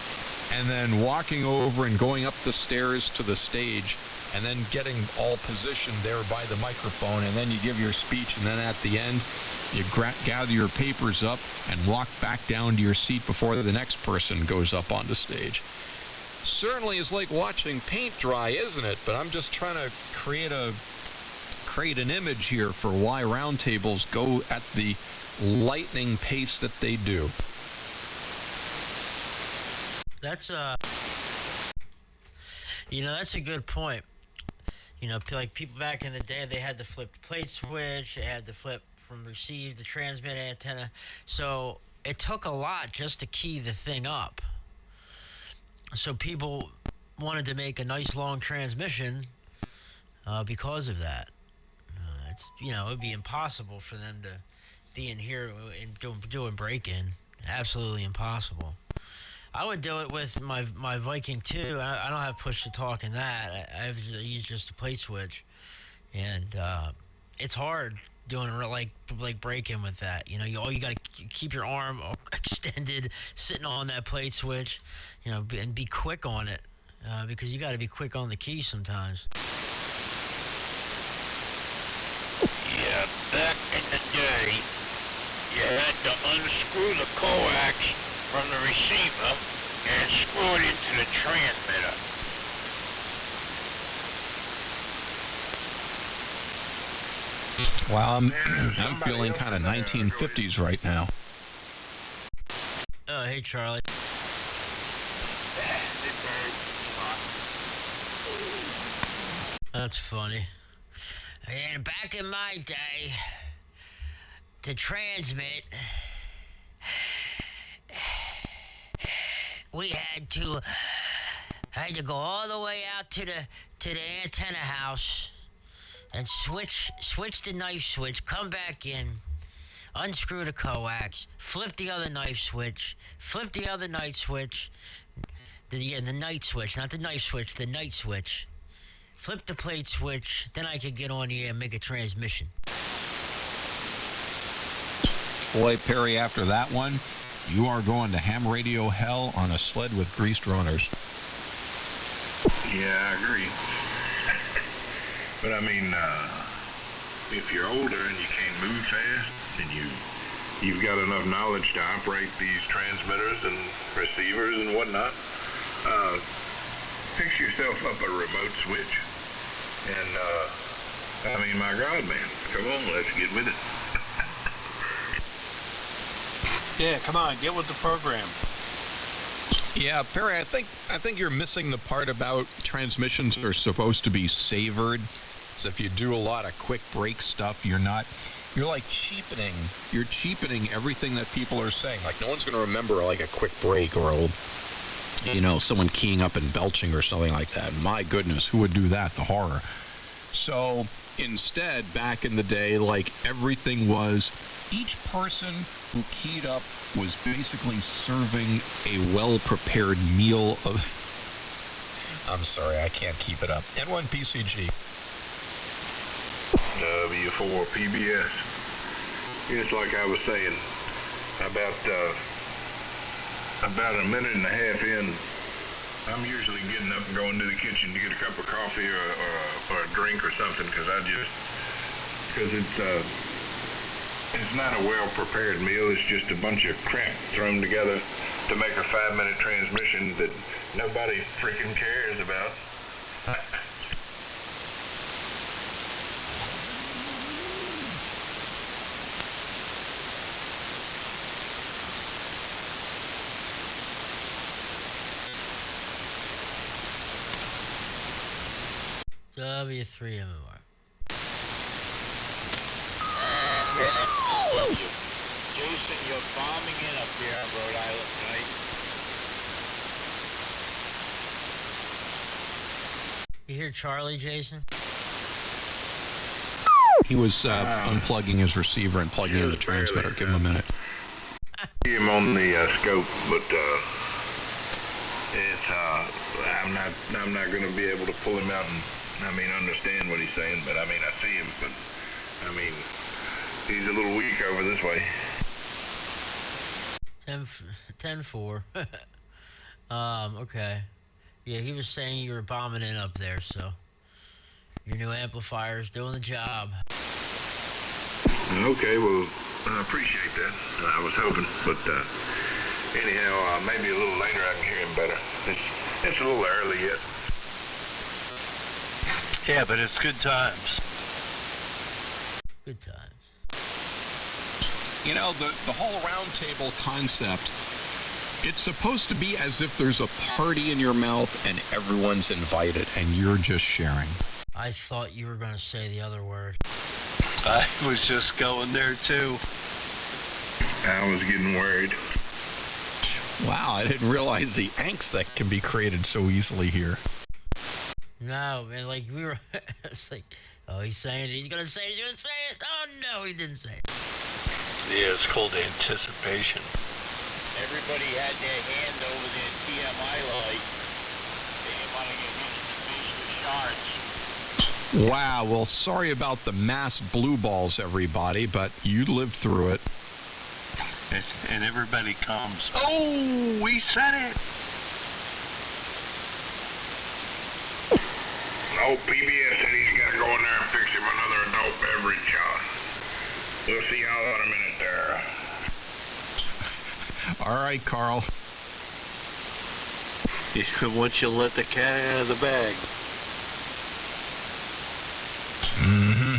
and then walking over and going up the stairs to the stage and then getting all positioned there by the microphone, and then you give your speech, and then at the end you gather your papers up and walk back down to your seat before the next person goes up on the stage. Certainly is like watching paint dry, isn't it? But I'm just trying to create an image here for why roundtables go at the lightning pace that they do. That's that's a good point. Like people back in the day, they had to flip the plate switch, they had to flip from receive to transmit antenna. So it took a lot just to key the thing up. So people wanted to make a nice long transmission because of that. It would be impossible for them to be in here and doing break-in. Absolutely impossible. I would do it with my Viking too. I don't have push to talk in that. I use just a plate switch, and it's hard doing like break-in with that. You know, you gotta keep your arm extended, sitting on that plate switch, you know, and be quick on it, because you got to be quick on the key sometimes. Yeah, back in the day, you had to unscrew the coax from the receiver and screw it into the transmitter. Well, I'm feeling kind of 1950s right now. Oh, hey, Charlie. That's funny. And back in my day, to transmit, I had to go all the way out to the antenna house and switch the knife switch, come back in, unscrew the coax, flip the other knife switch, flip the other night switch, the night switch, not the knife switch, the night switch, flip the plate switch, then I could get on the air and make a transmission. Boy, Perry, after that one, you are going to ham radio hell on a sled with greased runners. Yeah, I agree. But I mean, if you're older and you can't move fast, and you've got enough knowledge to operate these transmitters and receivers and whatnot, fix yourself up a remote switch. And I mean, my God, man, come on, let's get with it. Yeah, come on, get with the program. Yeah, Perry, I think you're missing the part about transmissions are supposed to be savored. So if you do a lot of quick break stuff, you're like cheapening everything that people are saying. Like, no one's going to remember like a quick break or someone keying up and belching or something like that. My goodness, who would do that? The horror. So instead, back in the day, like everything was, each person who keyed up was basically serving a well-prepared meal of... I'm sorry, I can't keep it up. N1PCG. W4 PBS. It's like I was saying, about a minute and a half in, I'm usually getting up and going to the kitchen to get a cup of coffee or a drink or something, because it's not a well-prepared meal. It's just a bunch of crap thrown together to make a 5-minute transmission that nobody freaking cares about. W3 MMR. Jason, you're bombing in up here on Rhode Island tonight. You hear Charlie, Jason? He was unplugging his receiver and plugging in the transmitter. Give him a minute. See him on the scope, but I'm not going to be able to pull him out and understand what he's saying. But I see him, but he's a little weak over this way. 10-4. Okay. Yeah, he was saying you were bombing in up there, so your new amplifier's doing the job. Okay, well, I appreciate that. I was hoping, but anyhow, maybe a little later I can hear him better. It's a little early yet. Yeah, but it's good times. Good times. You know, the whole roundtable concept, it's supposed to be as if there's a party in your mouth and everyone's invited and you're just sharing. I thought you were going to say the other word. I was just going there, too. I was getting worried. Wow, I didn't realize the angst that can be created so easily here. No, man, like, we were... It's like, oh, he's saying it. He's going to say it. He's going to say it. Oh, no, he didn't say it. Yeah, it's called anticipation. everybody had their hand over their TMI light. They didn't want to get hit in the face with shards. Wow, well, sorry about the mass blue balls, everybody, but you lived through it. And everybody comes, oh, we said it. Oh, PBS said he's got to go in there and fix him another adult beverage, John. We'll see y'all in a minute there. All right, Carl. Once you let the cat out of the bag. Mm-hmm.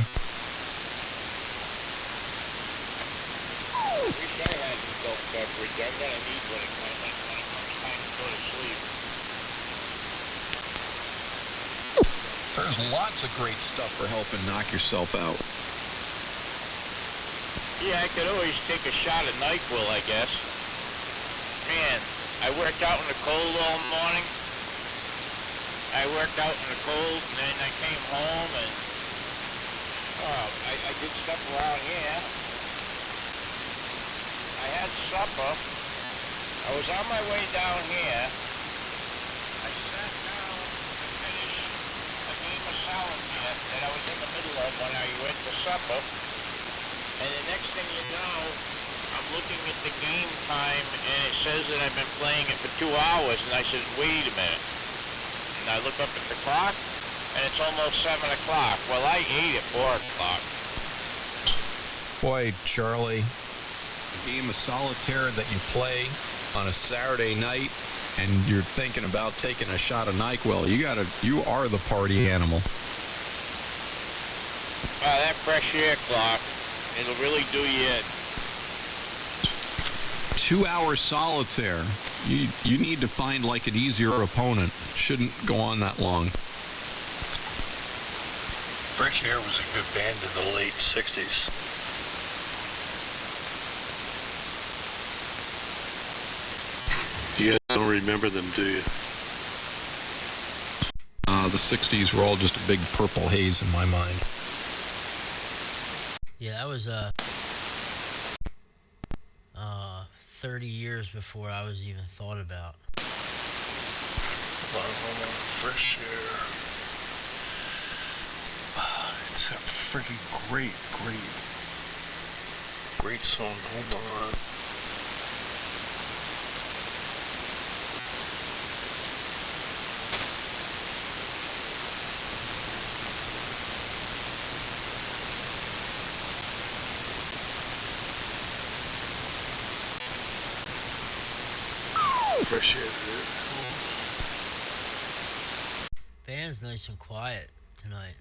I wish I had an adult beverage. I'm going to need one when it comes time to go to sleep. There's lots of great stuff for helping knock yourself out. Yeah, I could always take a shot of NyQuil, I guess. Man, I worked out in the cold all morning. I worked out in the cold, and then I came home, and I did stuff around here. I had supper. I was on my way down here. I sat down to finish a game of solitaire that I was in the middle of when I went to supper. And the next thing you know, I'm looking at the game time, and it says that I've been playing it for 2 hours. And I said, wait a minute. And I look up at the clock, and it's almost 7 o'clock. Well, I ate at 4 o'clock. Boy, Charlie, a game of solitaire that you play on a Saturday night, and you're thinking about taking a shot of NyQuil. You are the party animal. That fresh air clock, it'll really do you in. 2 hour solitaire. You need to find like an easier opponent. Shouldn't go on that long. Fresh Air was a good band in the late 60s. You guys don't remember them, do you? The 60s were all just a big purple haze in my mind. Yeah, that was 30 years before I was even thought about. Hold on. Fresh Air. It's a freaking great song. Hold on. Fresh Air. Band's nice and quiet tonight.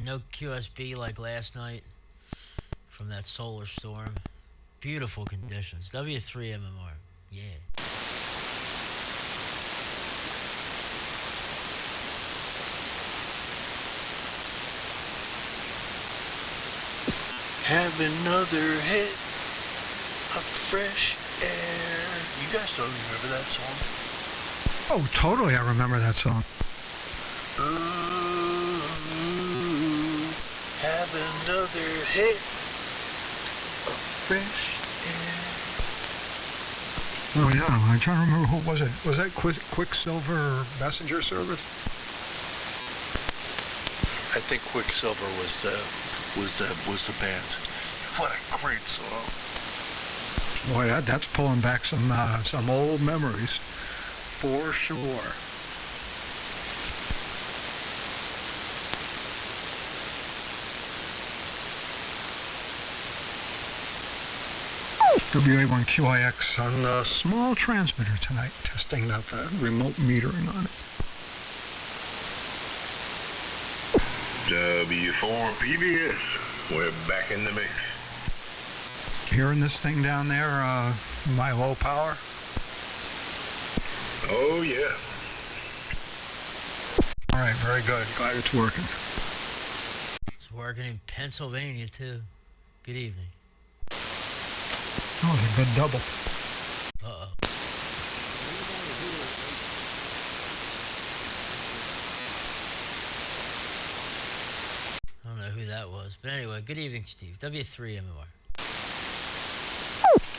No QSB like last night from that solar storm. Beautiful conditions. W3 MMR. Yeah. Have another hit of fresh air. You guys don't remember that song? Oh, totally, I remember that song. Ooh, have another hit of fresh air. Oh yeah, I'm trying to remember who was it. Was that Quicksilver Messenger Service? I think Quicksilver was the band. What a great song! Boy, that's pulling back some old memories, for sure. WA1QIX on a small transmitter tonight, testing out the remote metering on it. W4 PBS, we're back in the mix. Hearing this thing down there, my low power? Oh, yeah. All right, very good. Glad it's working. It's working in Pennsylvania, too. Good evening. Oh, it's a good double. Uh-oh. I don't know who that was. But anyway, good evening, Steve. W3 MMR.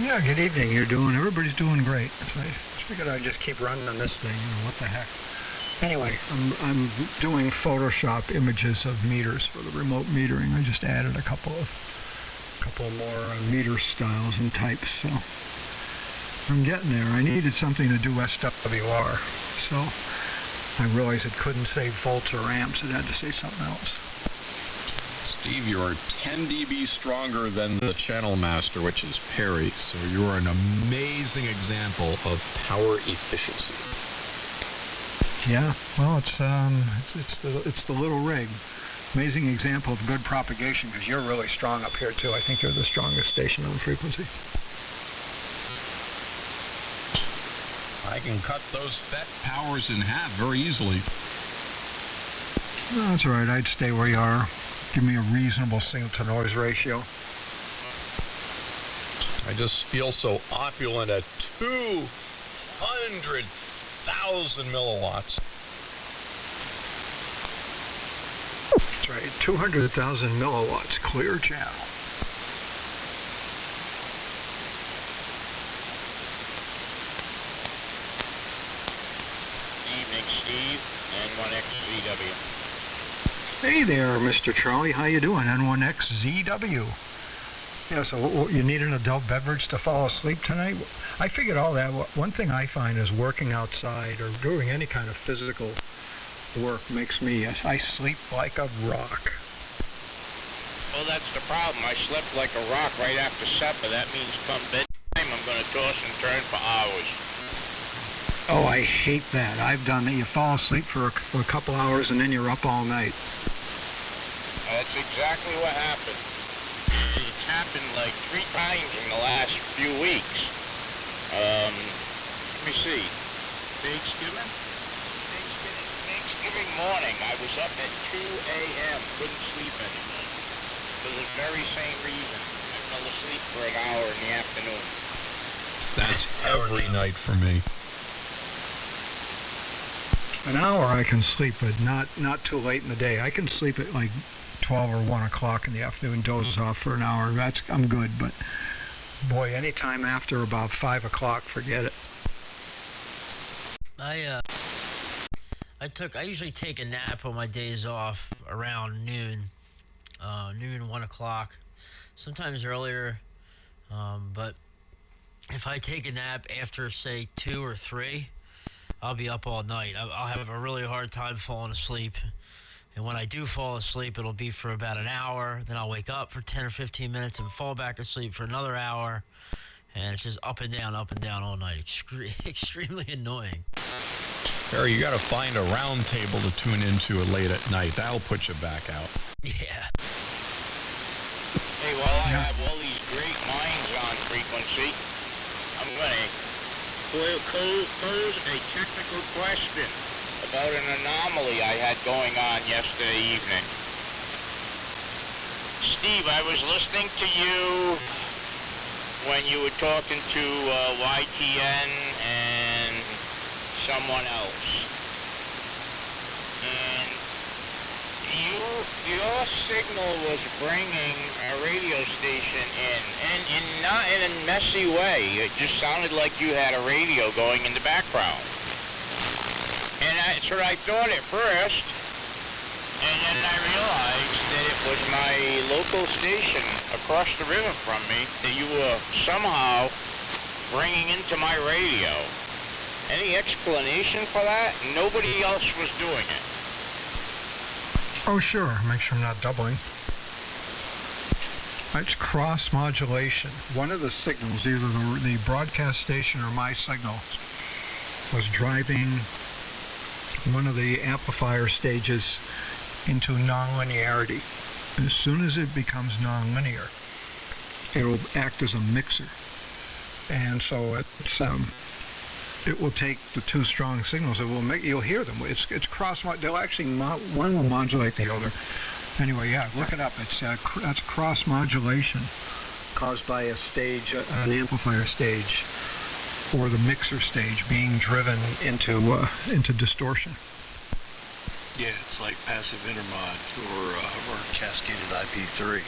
Yeah, good evening. Everybody's doing great. So I figured I'd just keep running on this thing. What the heck? Anyway, I'm doing Photoshop images of meters for the remote metering. I just added a couple more meter styles and types. So I'm getting there. I needed something to do SWR. So I realized it couldn't say volts or amps. It had to say something else. Steve, you are 10 dB stronger than the channel master, which is Perry. So you are an amazing example of power efficiency. Yeah, well, it's the little rig. Amazing example of good propagation because you're really strong up here too. I think you're the strongest station on frequency. I can cut those FET powers in half very easily. No, that's all right. I'd stay where you are. Give me a reasonable signal-to-noise ratio. I just feel so opulent at 200,000 milliwatts. That's right, 200,000 milliwatts, clear channel. Evening, Steve. N1XZW. Hey there, Mr. Charlie. How you doing? N1XZW. Yeah, so you need an adult beverage to fall asleep tonight? I figured all that. One thing I find is working outside or doing any kind of physical work makes me, I sleep like a rock. Well, that's the problem. I slept like a rock right after supper. That means come bedtime, I'm going to toss and turn for hours. Oh, I hate that. I've done it. You fall asleep for a couple hours and then you're up all night. That's exactly what happened. It's happened like 3 times in the last few weeks. Let me see. Thanksgiving morning, I was up at 2 a.m. Couldn't sleep anymore. For the very same reason. I fell asleep for an hour in the afternoon. That's every night for me. An hour I can sleep, but not too late in the day. I can sleep at like 12 or 1 o'clock in the afternoon, doze off for an hour. I'm good, but boy, any time after about 5 o'clock, forget it. I usually take a nap on my days off around noon, 1 o'clock, sometimes earlier, but if I take a nap after, say, 2 or 3, I'll be up all night. I'll have a really hard time falling asleep. And when I do fall asleep, it'll be for about an hour. Then I'll wake up for 10 or 15 minutes and fall back asleep for another hour. And it's just up and down all night. Extremely annoying. Barry, you got to find a round table to tune into late at night. That'll put you back out. Yeah. Hey, while I have all these great minds on frequency, I'm going to pose a technical question about an anomaly I had going on yesterday evening. Steve, I was listening to you when you were talking to YTN and someone else. And your signal was bringing a radio station in, and not in a messy way. It just sounded like you had a radio going in the background. And that's what I thought at first. And then I realized that it was my local station across the river from me that you were somehow bringing into my radio. Any explanation for that? Nobody else was doing it. Oh, sure. Make sure I'm not doubling. It's cross-modulation. One of the signals, either the broadcast station or my signal, was driving one of the amplifier stages into nonlinearity. As soon as it becomes nonlinear, it will act as a mixer. And so it will take the two strong signals. You'll hear them. It's cross. They'll actually one will modulate the other. Anyway, yeah, look it up. That's cross modulation caused by a stage, an amplifier stage, or the mixer stage being driven into distortion. Yeah, it's like passive intermod or cascaded IP3.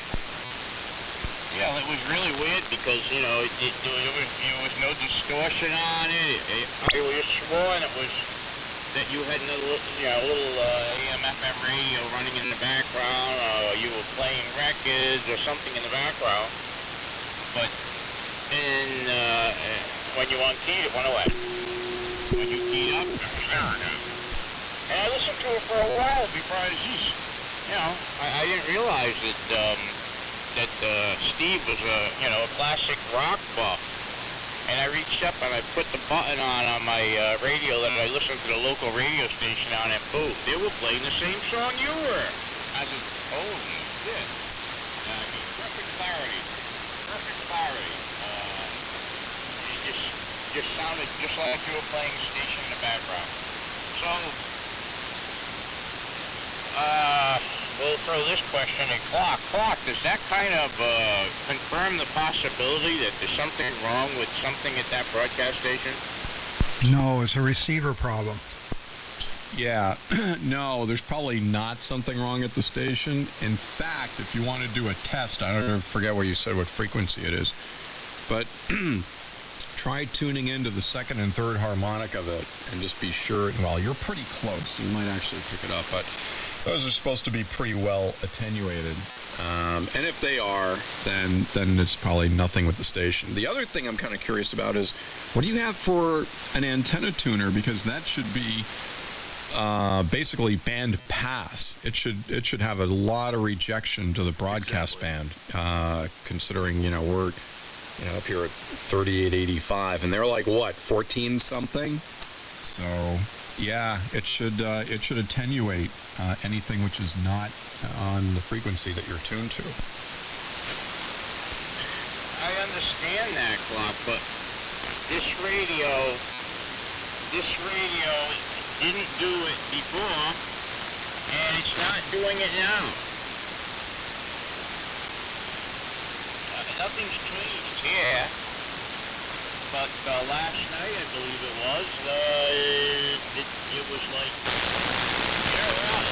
Yeah, it was really weird because, you know, there was no distortion on it. It was sworn it was that you had another little AM/FM radio running in the background, or you were playing records or something in the background. But then when you unkeyed, it went away. When you keyed up, it was there again. And I listened to it for a while before I ceased. You know, I didn't realize that Steve was a classic rock buff. And I reached up and I put the button on my radio that I listened to the local radio station on, and boom, they were playing the same song you were. I said, holy shit. I mean, perfect clarity. Perfect clarity. It just sounded just like you were playing a station in the background. So, we'll throw this question at Clark. Clark, does that kind of confirm the possibility that there's something wrong with something at that broadcast station? No, it's a receiver problem. Yeah, no, there's probably not something wrong at the station. In fact, if you want to do a test, I don't forget what you said, what frequency it is, but try tuning into the second and third harmonic of it and just be sure. Well, you're pretty close. You might actually pick it up, but those are supposed to be pretty well attenuated. And if they are, then it's probably nothing with the station. The other thing I'm kind of curious about is, what do you have for an antenna tuner? Because that should be basically band pass. It should have a lot of rejection to the broadcast band, considering we're up here at 3885, and they're like what, 14 something. So yeah, it should attenuate anything which is not on the frequency that you're tuned to. I understand that, Clark, but this radio didn't do it before, and it's not doing it now. Nothing's changed here, but last night, I believe it was, it was like, there it was.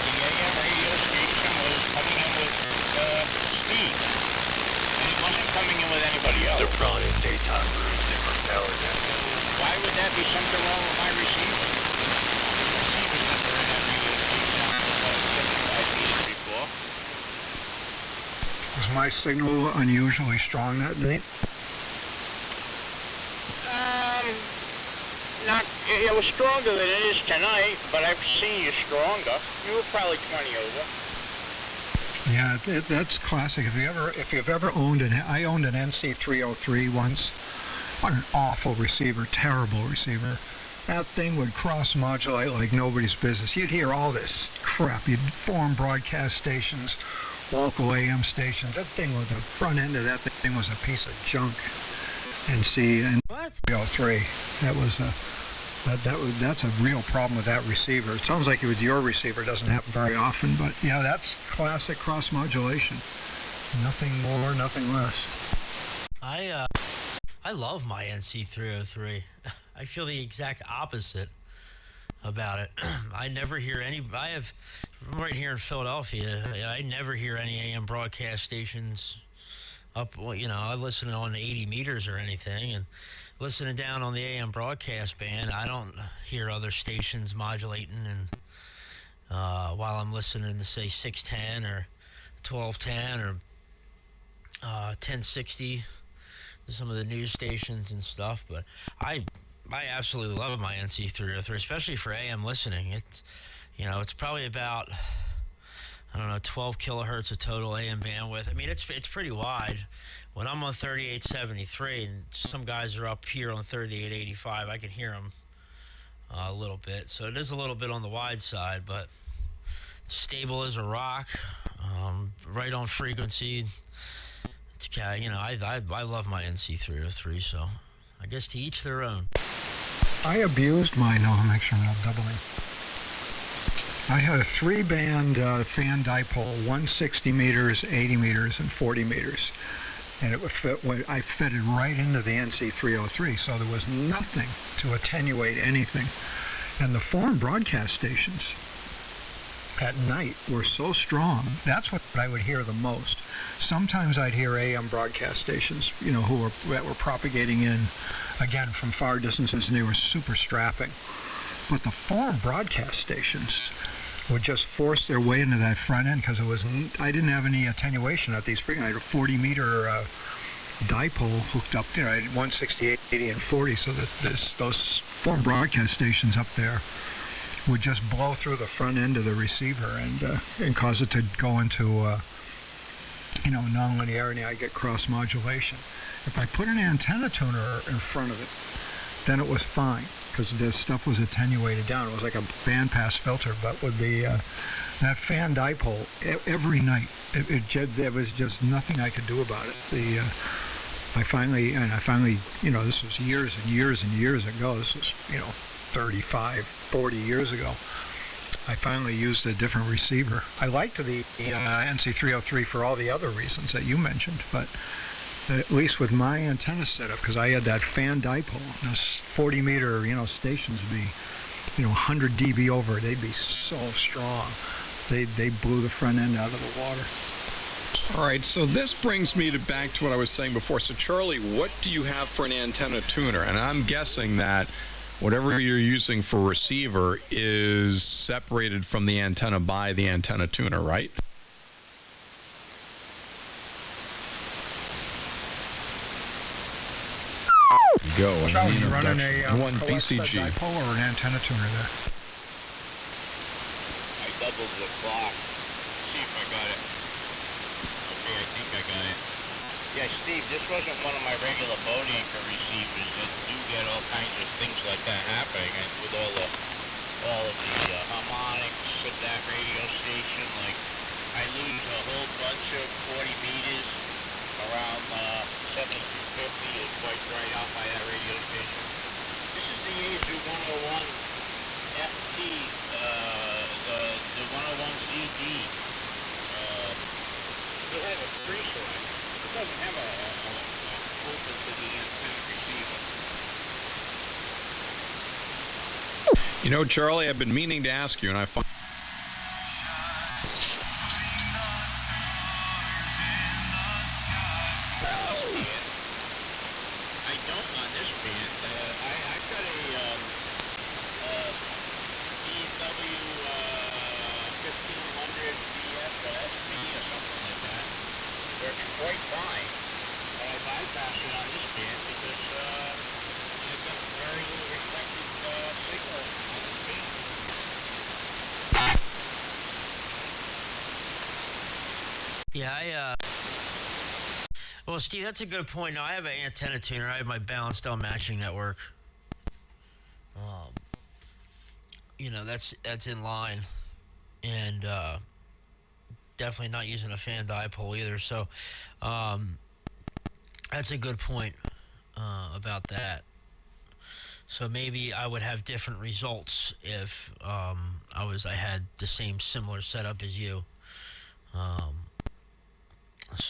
The AM radio station was coming in with Steve, and it wasn't coming in with anybody else. They're probably in daytime rooms, different power density. Why would that be something wrong with my receiver? The receiver's never in that radio station on 75 meters before. Was my signal unusually strong that night? It was stronger than it is tonight, but I've seen you stronger. You were probably 20 over. Yeah, that's classic. If you've ever owned I owned an NC303 once. What an awful receiver, terrible receiver. That thing would cross-modulate like nobody's business. You'd hear all this crap. You'd form broadcast stations, local AM stations. That thing was, the front end of that thing was a piece of junk. NC303. That's a real problem with that receiver. It sounds like it was your receiver. It doesn't happen very often, but yeah, that's classic cross-modulation. Nothing more, nothing less. I love my NC303. I feel the exact opposite about it. I never hear I'm right here in Philadelphia. I never hear any AM broadcast stations up. I listen on 80 meters or anything, and listening down on the AM broadcast band, I don't hear other stations modulating, and while I'm listening to, say, 610 or 1210 or 1060, some of the news stations and stuff. But I absolutely love my NC303, especially for AM listening. It's probably about, 12 kilohertz of total AM bandwidth. I mean, it's pretty wide. When I'm on 3873 and some guys are up here on 3885, I can hear them a little bit. So it is a little bit on the wide side, but stable as a rock, right on frequency. It's I love my NC303, so I guess to each their own. I abused mine. No, I'll make sure I'm not doubling. I had a 3-band fan dipole, 160 meters, 80 meters, and 40 meters. And it would I fitted right into the NC303, so there was nothing to attenuate anything. And the foreign broadcast stations, at night were so strong. That's what I would hear the most. Sometimes I'd hear AM broadcast stations, that were propagating in, again, from far distances, and they were super strapping. But the foreign broadcast stations would just force their way into that front end because I didn't have any attenuation at these frequencies. I had a 40-meter dipole hooked up there. I had 168, 80, and 40, so those foreign broadcast stations up there would just blow through the front end of the receiver and cause it to go into nonlinearity. I get cross modulation. If I put an antenna tuner in front of it, then it was fine because the stuff was attenuated down. It was like a bandpass filter, but with that fan dipole every night, there was just nothing I could do about it. I finally, this was years and years and years ago. This was 35, 40 years ago. I finally used a different receiver. I liked the NC303 for all the other reasons that you mentioned, but at least with my antenna setup, because I had that fan dipole, those 40-meter stations would be 100 dB over. They'd be so strong. They blew the front end out of the water. All right, so this brings me back to what I was saying before. So, Charlie, what do you have for an antenna tuner? And I'm guessing that whatever you're using for receiver is separated from the antenna by the antenna tuner, right? Go. Charlie, you running a one BCG dipole or an antenna tuner there? I doubled the clock. See if I got it. Okay, I think I got it. Yeah, Steve, this wasn't one of my regular boat anchor receivers that do get all kinds of things like that happening, and with all of the harmonics of that radio station. Like, I lose a whole bunch of 40 meters around 7250 is quite right out by that radio station. This is the AZU 101 FT, the 101ZD. It has a three-slide. It doesn't have a open to the antenna receiver. Charlie, I've been meaning to ask you, and I find quite fine, but I bypassed it on this band because I've got very little reflected signal on this band. Yeah, well, Steve, that's a good point. Now, I have an antenna tuner. I have my balanced L matching network. That's in line, and definitely not using a fan dipole either. So, that's a good point about that. So maybe I would have different results if I had the same similar setup as you.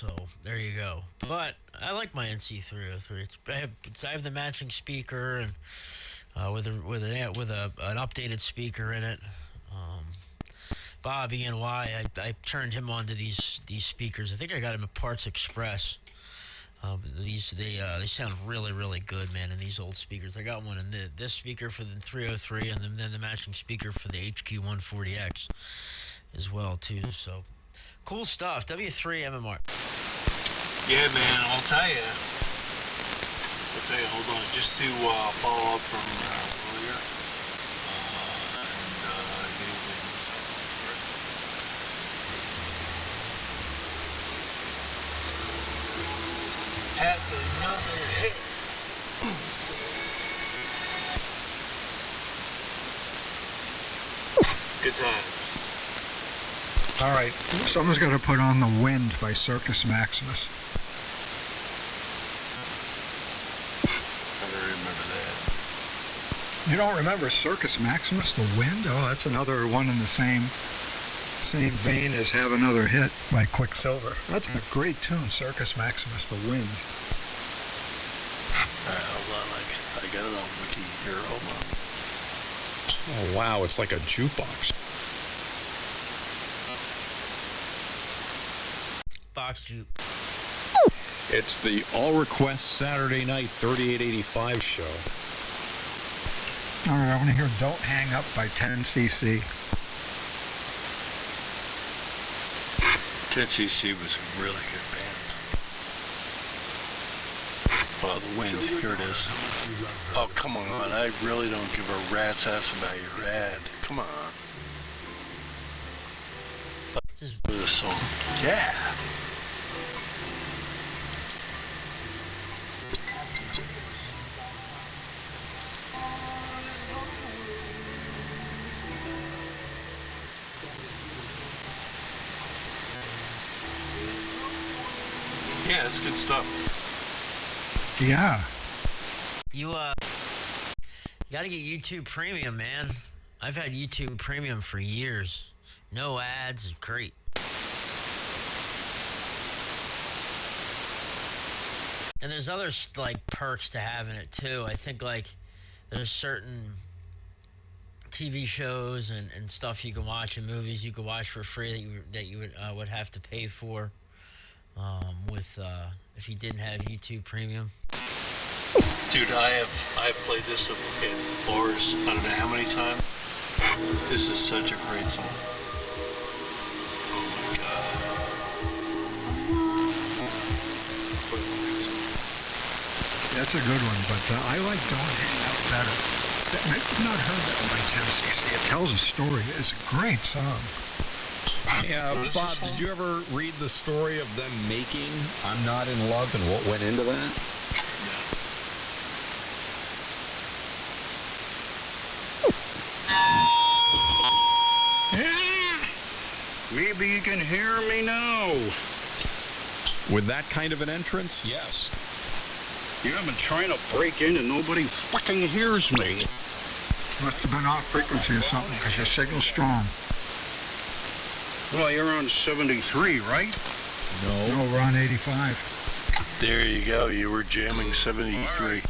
So there you go. But I like my NC303. I have the matching speaker and with an updated speaker in it. Bobby NY, I turned him on to these speakers. I think I got him at Parts Express. They sound really, really good, man, in these old speakers. I got one in this speaker for the 303, and then the matching speaker for the HQ140X as well too. So cool stuff. W3 MMR. Yeah, man, I'll tell you. Hold on, just to follow up from earlier. Had another hit. Good times. All right, someone's got to put on The Wind by Circus Maximus. I don't remember that. You don't remember Circus Maximus, The Wind? Oh, that's another one in the same vein as Have Another Hit by Quicksilver. That's a great tune, Circus Maximus, The Wind. Alright, hold on, I got it on wiki here, hold on. oh wow, it's like a jukebox. Fox Juke. It's the All Request Saturday Night 3885 show. All right, I want to hear Don't Hang Up by 10cc. 10cc was a really good band. Oh, the wind. Here it is. Oh, come on. I really don't give a rat's ass about your ad. Come on. Just The song. Yeah. Yeah, it's good stuff. Yeah. you gotta get YouTube Premium, man. I've had YouTube Premium for years. No ads, it's great. And there's other like perks to having it too. I think like there's certain TV shows and stuff you can watch and movies you can watch for free that you would have to pay for with if you didn't have YouTube Premium. Dude, I have played this in bars I don't know how many times. This is such a great song. Oh my god. That's a good one, but I like Don't Hang Up better. I've not heard that one by 10cc. It tells a story. It's a great song. Yeah, Bob, did you ever read the story of them making I'm Not in Love and what went into that? Maybe you can hear me now. With that kind of an entrance, yes. Yeah, I've been trying to break in and nobody fucking hears me. Must have been off frequency or something because your signal's strong. Well, you're on 73, right? No, we're on 85. There you go. You were jamming 73.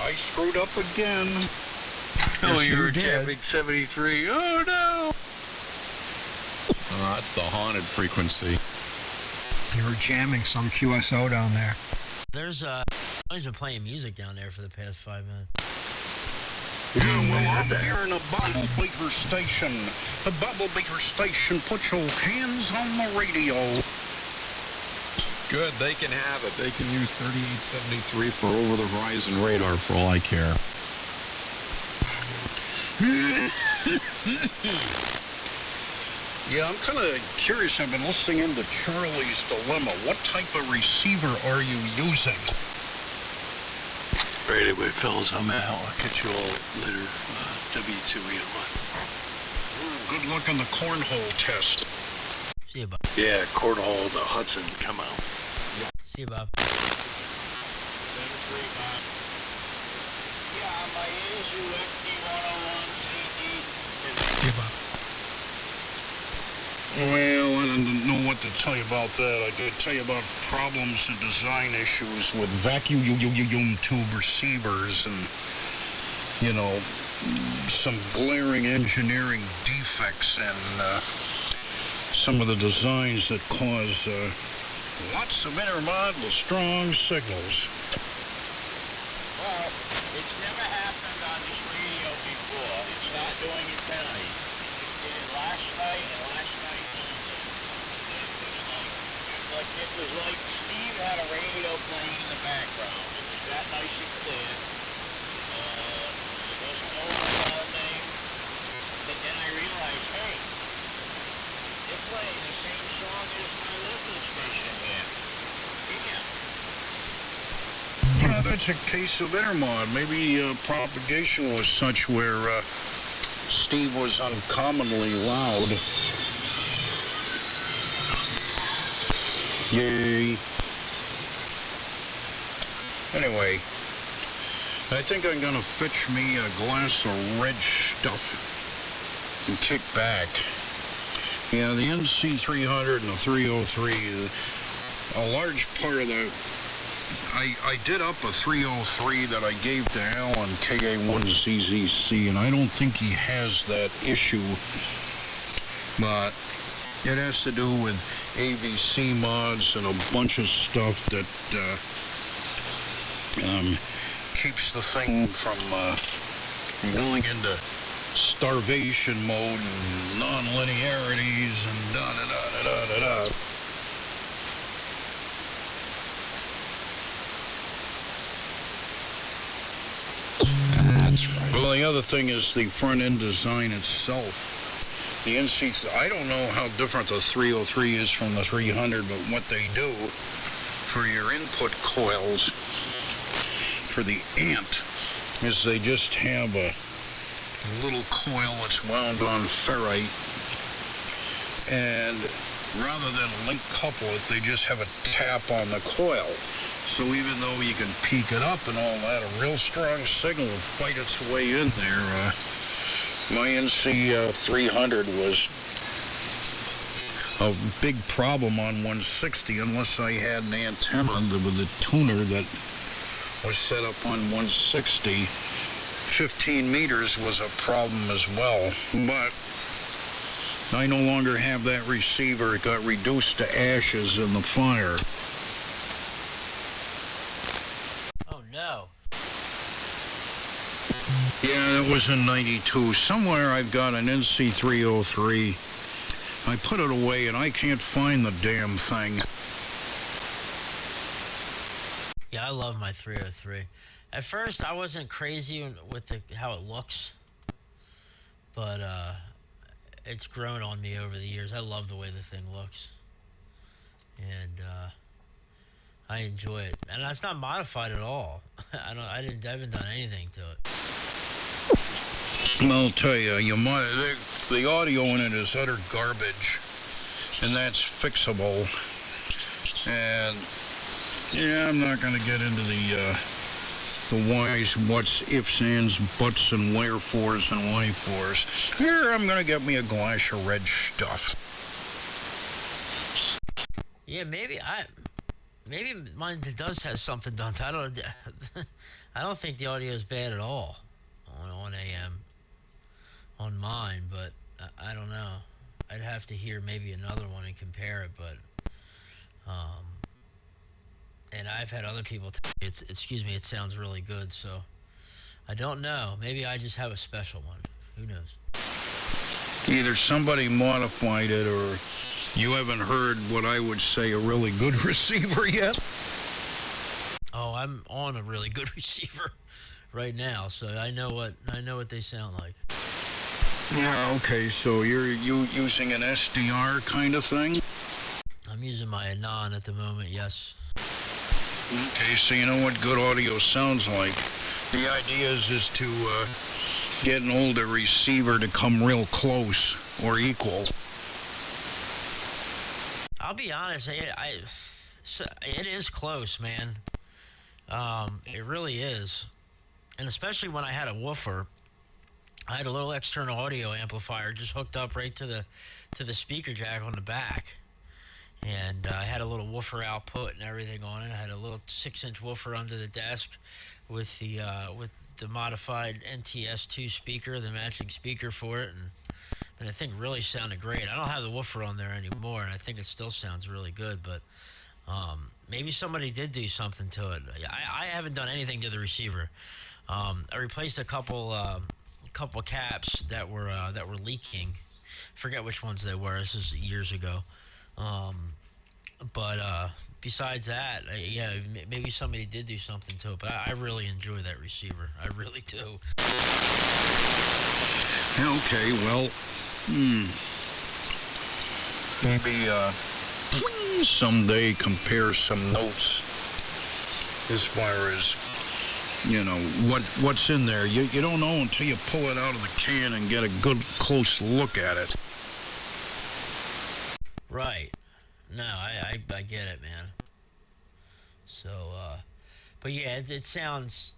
I screwed up again. Oh, Yes, you were you did. jamming 73. Oh, no. That's the haunted frequency. You were jamming some QSO down there. There's always been playing music down there for the past 5 minutes. Yeah, well, I'm here in a Bible Baker station. The Bible Baker station, put your hands on the radio. Good, they can have it. They can use 3873 for over-the-horizon radar for all I care. Yeah, I'm kind of curious. I've been listening into Charlie's Dilemma. What type of receiver are you using? Right, anyway, fellas, I'm out. I'll catch you all later. W2E1. Good luck on the cornhole test. See you, Bob. Yeah, cornhole, the Hudson, come out. See you, Bob. Yeah, my Isuzu XD101 CD. Yeah, Bob. Well, I don't know what to tell you about that. I could tell you about problems and design issues with vacuum tube receivers and, you know, some glaring engineering defects and some of the designs that cause lots of intermod with strong signals. Well, it's never happened on this radio before. It's not doing it tonight. It did it last night and last night. It was like Steve had a radio playing in the background. It was that nice and clear. It wasn't overwhelming. But then I realized, hey, they're playing the same song as my local station here. Yeah. Yeah, that's a case of intermod. Maybe propagation was such where Steve was uncommonly loud. Yay. Anyway, I think I'm gonna fetch me a glass of red stuff and kick back. Yeah, the NC300 and the 303, a large part of the... I did up a 303 that I gave to Alan KA1CZC, and I don't think he has that issue, but It has to do with AVC mods and a bunch of stuff that keeps the thing from going into starvation mode and non-linearities and da-da-da-da-da-da-da. That's right. Well, the other thing is the front-end design itself. The NC, I don't know how different the 303 is from the 300, but what they do for your input coils for the ant is they just have a little coil that's wound on ferrite, and rather than link couple it, they just have a tap on the coil. So even though you can peak it up and all that, a real strong signal will fight its way in there. My NC 300 was a big problem on 160 unless I had an antenna with a tuner that was set up on 160. 15 meters was a problem as well, but I no longer have that receiver. It got reduced to ashes in the fire. Oh no. Yeah, that was in 92. Somewhere I've got an NC303. I put it away and I can't find the damn thing. Yeah, I love my 303. At first, I wasn't crazy with how it looks, but it's grown on me over the years. I love the way the thing looks, and I enjoy it. And it's not modified at all. I haven't done anything to it. Well, I'll tell you, the audio in it is utter garbage, and that's fixable. And yeah, I'm not going to get into the whys, whats, ifs, ands, buts, and wherefores and whyfores. Here, I'm going to get me a glass of red stuff. Yeah, maybe mine does have something done to it. I don't think the audio is bad at all on AM on mine, but I don't know. I'd have to hear maybe another one and compare it, but and I've had other people tell me it sounds really good, so I don't know. Maybe I just have a special one. Who knows? Either somebody modified it or you haven't heard what I would say a really good receiver yet. Oh, I'm on a really good receiver right now, so I know what they sound like. Yeah, okay, so you're using an SDR kind of thing? I'm using my Anon at the moment, yes. Okay, so you know what good audio sounds like. The idea is to get an older receiver to come real close or equal. I'll be honest, it is close, man. It really is. And especially when I had a woofer, I had a little external audio amplifier just hooked up right to the speaker jack on the back. And I had a little woofer output and everything on it. I had a little 6-inch woofer under the desk with the modified NTS2 speaker, the matching speaker for it, and I think really sounded great. I don't have the woofer on there anymore, and I think it still sounds really good, but maybe somebody did do something to it. I haven't done anything to the receiver. I replaced a couple caps that were leaking. Forget which ones they were. This is years ago. But besides that, yeah, maybe somebody did do something to it, but I really enjoy that receiver. I really do. Okay, well, maybe someday compare some notes as far as, you know, what's in there. You don't know until you pull it out of the can and get a good close look at it. Right. No, I get it, man. So, but yeah, it sounds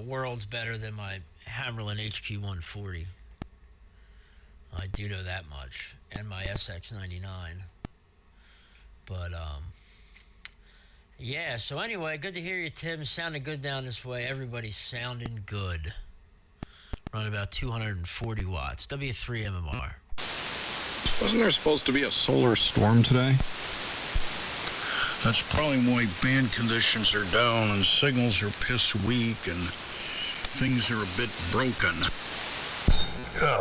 worlds better than my Hammerlin HQ140. I do know that much, and my SX99. But yeah. So anyway, good to hear you, Tim. Sounding good down this way. Everybody's sounding good. Running about 240 watts. W3 MMR. Wasn't there supposed to be a solar storm today? That's probably why band conditions are down and signals are piss weak and things are a bit broken.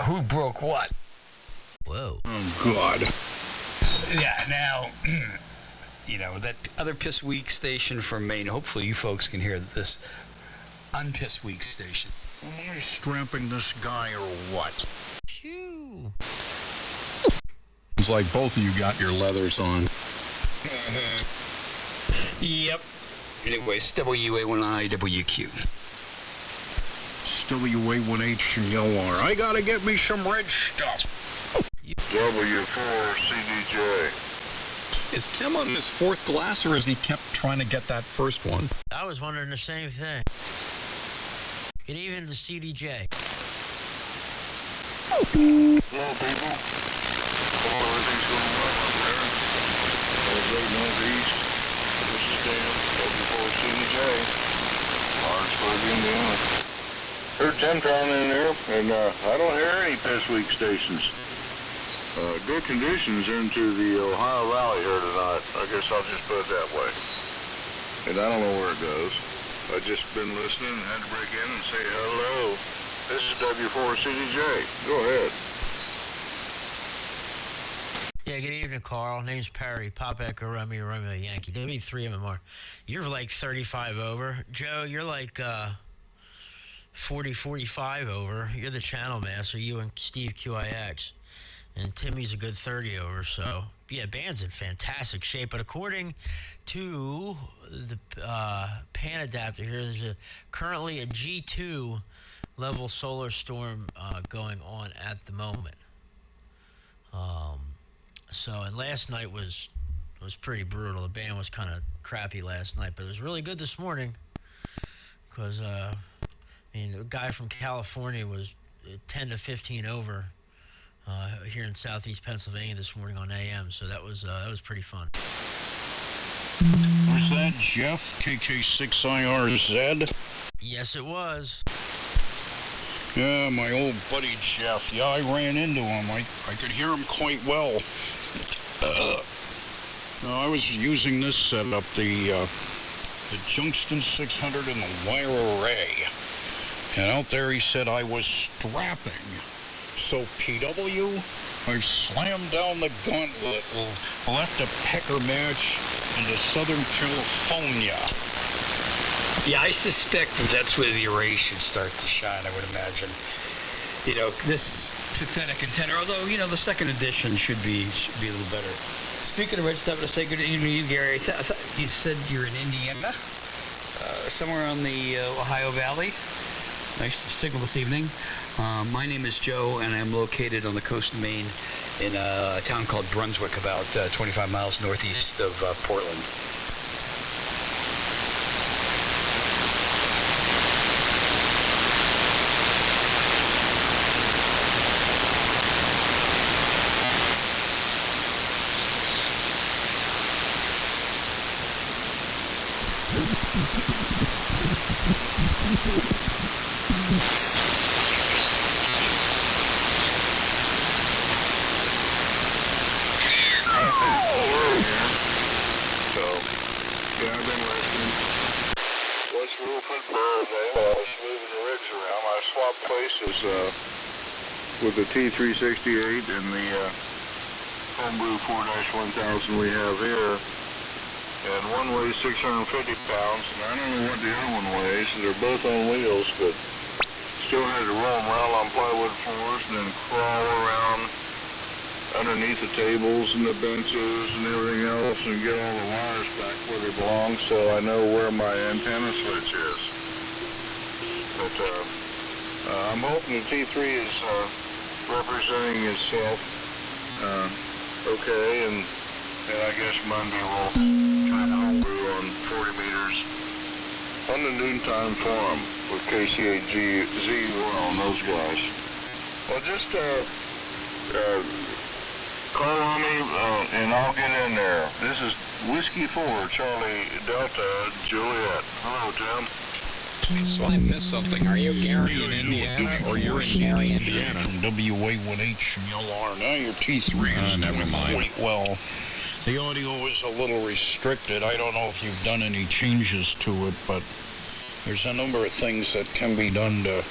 Who broke what? Whoa. Oh, God. Yeah, now, that other Piss Week station from Maine, hopefully you folks can hear this Unpiss Week station. Am I strapping this guy or what? Phew. It's like both of you got your leathers on. Yep. Anyways, WA1IWQ. WA1H and YOR. I gotta get me some red stuff. W4CDJ. Is Tim on his fourth glass, or has he kept trying to get that first one? I was wondering the same thing. Good evening to CDJ. Hello, people. Hope everything's going well out there. Great Northeast. This is Dan, W4CDJ. Lawrenceburg, Indiana. Heard Tim trying in there, and I don't hear any Piss Week stations. Good conditions into the Ohio Valley here tonight. I guess I'll just put it that way. And I don't know where it goes. I've just been listening and had to break in and say hello. This is W4CDJ. Go ahead. Yeah, good evening, Carl. Name's Perry. Pop Echo Romeo Romeo Yankee. W3 MMR. You're like 35 over. Joe, you're like 40, 45 over. You're the channel master. You and Steve QIX. And Timmy's a good 30 over, so yeah, band's in fantastic shape. But according to the pan adapter here, there's currently a G2 level solar storm going on at the moment. And last night was pretty brutal. The band was kind of crappy last night, but it was really good this morning because a guy from California was 10 to 15 over. Here in southeast Pennsylvania this morning on AM, so that was pretty fun. Was that Jeff, KK6IRZ? Yes, it was. Yeah, my old buddy Jeff. Yeah, I ran into him. I could hear him quite well. I was using this setup, the Junction 600 and the wire array. And out there he said I was strapping. So PW, I slammed down the gauntlet, left a pecker match into Southern California. Yeah, I suspect that's where the array should start to shine, I would imagine. This pathetic contender, although, the second edition should be a little better. Speaking of red stuff, to say good evening to you, Gary. I thought you said you're in Indiana, somewhere on the Ohio Valley. Nice signal this evening. My name is Joe, and I'm located on the coast of Maine in a town called Brunswick, about 25 miles northeast of Portland. With the T368 and the Homebrew 4-1000 we have here, and one weighs 650 pounds, and I don't know what the other one weighs. They're both on wheels, but still had to roam around on plywood floors and then crawl around underneath the tables and the benches and everything else and get all the wires back where they belong, so I know where my antenna switch is. But I'm hoping the T3 is representing itself okay, and I guess Monday we'll try to homebrew on 40 meters on the noontime forum with KC8Z and those guys. Well, just call on me and I'll get in there. This is Whiskey 4, Charlie Delta, Juliet. Hello, Tim. So I missed something. Are you Gary in Indiana, or you're in Gary, Indiana? From WA1HLR. Now your T3 never mind. Quite well. The audio is a little restricted. I don't know if you've done any changes to it, but there's a number of things that can be done to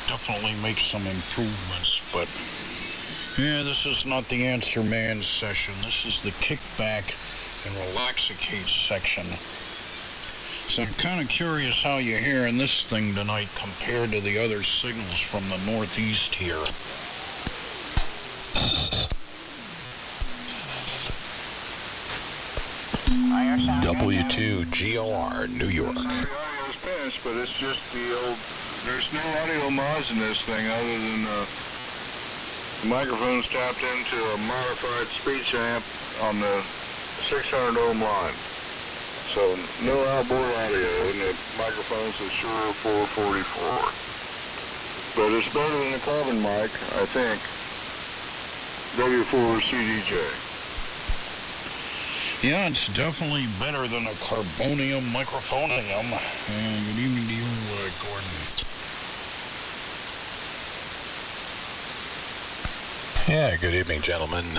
definitely make some improvements. But yeah, this is not the Answer Man session. This is the kickback and relaxicate section. So I'm kind of curious how you're hearing this thing tonight compared to the other signals from the northeast here. W2GOR, New York. The audio's finished, but it's just the old... There's no audio mods in this thing other than the microphone's tapped into a modified speech amp on the 600 ohm line. So no outboard audio, and the microphone's a Shure 444. But it's better than the carbon mic, I think. W4CDJ. Yeah, it's definitely better than a carbonium microphonium. And good evening to you, Gordon. Yeah, good evening, gentlemen.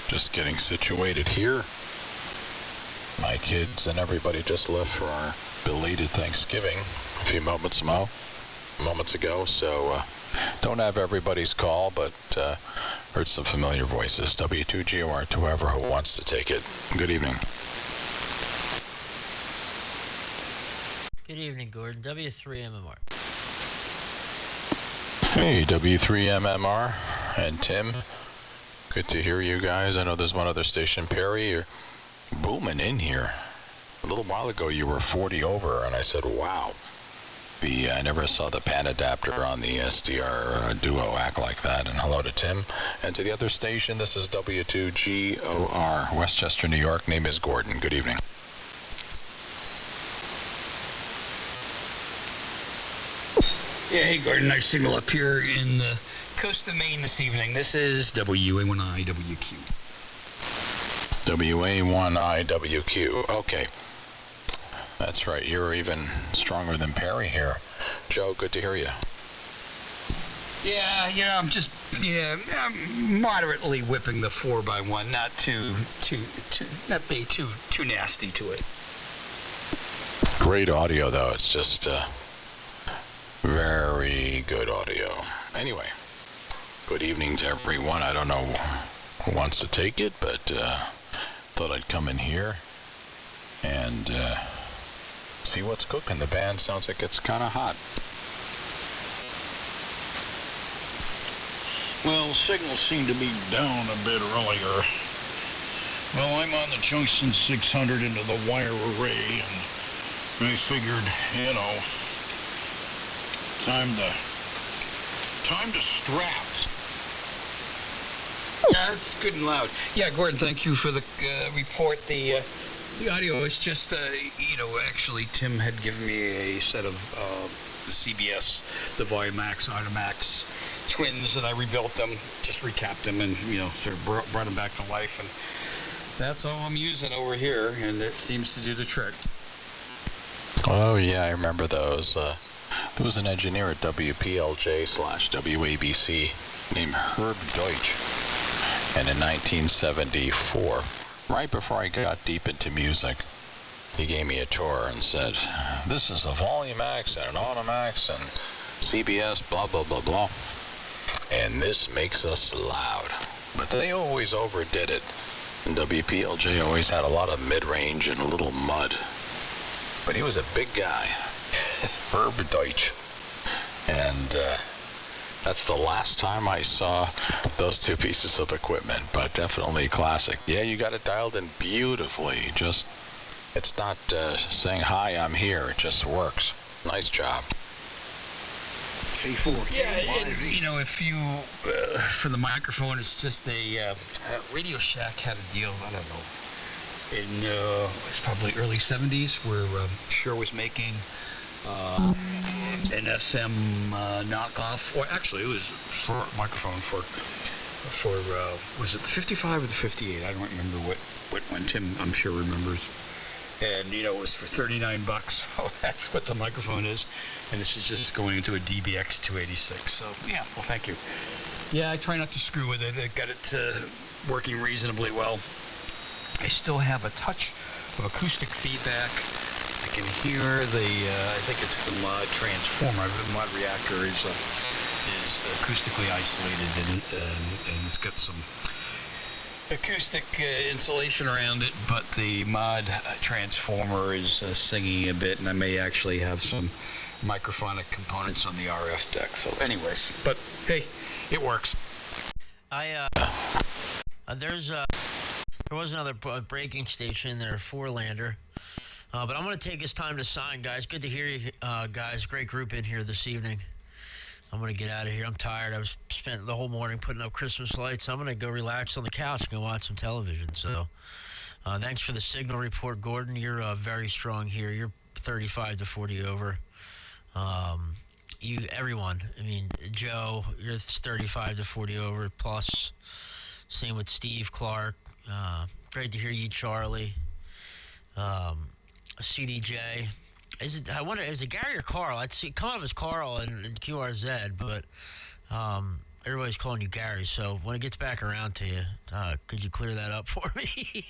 Just getting situated here. My kids and everybody just left for our belated Thanksgiving a few moments ago, so don't have everybody's call, but heard some familiar voices. W2GOR to whoever who wants to take it. Good evening. Good evening, Gordon. W3MMR. Hey, W3MMR and Tim. Good to hear you guys. I know there's one other station, Perry. You're booming in here. A little while ago you were 40 over, and I said, wow. I never saw the pan adapter on the SDR Duo act like that. And hello to Tim. And to the other station, this is W2GOR, Westchester, New York. Name is Gordon. Good evening. Yeah, hey Gordon, nice signal up here in the coast of Maine this evening. This is WA1IWQ. WA1IWQ. Okay. That's right. You're even stronger than Perry here. Joe, good to hear you. Yeah, I'm moderately whipping the 4x1, not not being too nasty to it. Great audio, though. It's just very good audio. Anyway, good evening to everyone. I don't know who wants to take it, but thought I'd come in here and see what's cooking. The band sounds like it's kind of hot. Well, signals seem to be down a bit earlier. Well, I'm on the Junction 600 into the wire array, and I figured, time to strap. Yeah, it's good and loud. Yeah, Gordon, thank you for the report. The audio is just, actually Tim had given me a set of the CBS, the Volumax, Audimax twins, and I rebuilt them, just recapped them, and, sort of brought them back to life, and that's all I'm using over here, and it seems to do the trick. Oh, yeah, I remember those. There was an engineer at WPLJ/WABC named Herb Deutsch, and in 1974, right before I got deep into music, he gave me a tour and said, this is a Volumax and an Audimax and CBS, blah, blah, blah, blah, and this makes us loud. But they always overdid it, and WPLJ always had a lot of mid-range and a little mud. But he was a big guy, Herb Deutsch, and that's the last time I saw those two pieces of equipment, but definitely classic. Yeah, you got it dialed in beautifully. Just, it's not saying, hi, I'm here. It just works. Nice job. K4. Yeah, and, if you, for the microphone, it's just Radio Shack had a deal, I don't know, in it's probably early 70s, where Shure was making an SM knockoff, or actually it was for a microphone for was it the 55 or the 58? I don't remember what one. Tim, I'm sure, remembers. and it was for $39. So that's what the microphone is, and this is just going into a DBX 286. So yeah, well, thank you. Yeah, I try not to screw with it. I got it working reasonably well. I still have a touch of acoustic feedback. I can hear I think it's the mod transformer. The mod reactor is acoustically isolated, and it's got some acoustic insulation around it, but the mod transformer is singing a bit, and I may actually have some microphonic components on the RF deck. So anyways, but hey, it works. There was another braking station there, Four-lander. But I'm going to take this time to sign, guys. Good to hear you, guys. Great group in here this evening. I'm going to get out of here. I'm tired. I spent the whole morning putting up Christmas lights. I'm going to go relax on the couch and go watch some television. So thanks for the signal report, Gordon. You're very strong here. You're 35 to 40 over. Everyone. I mean, Joe, you're 35 to 40 over plus. Same with Steve Clark. Great to hear you, Charlie. CDJ. I wonder, is it Gary or Carl? I'd see come up as Carl in QRZ, but everybody's calling you Gary. So when it gets back around to you, could you clear that up for me?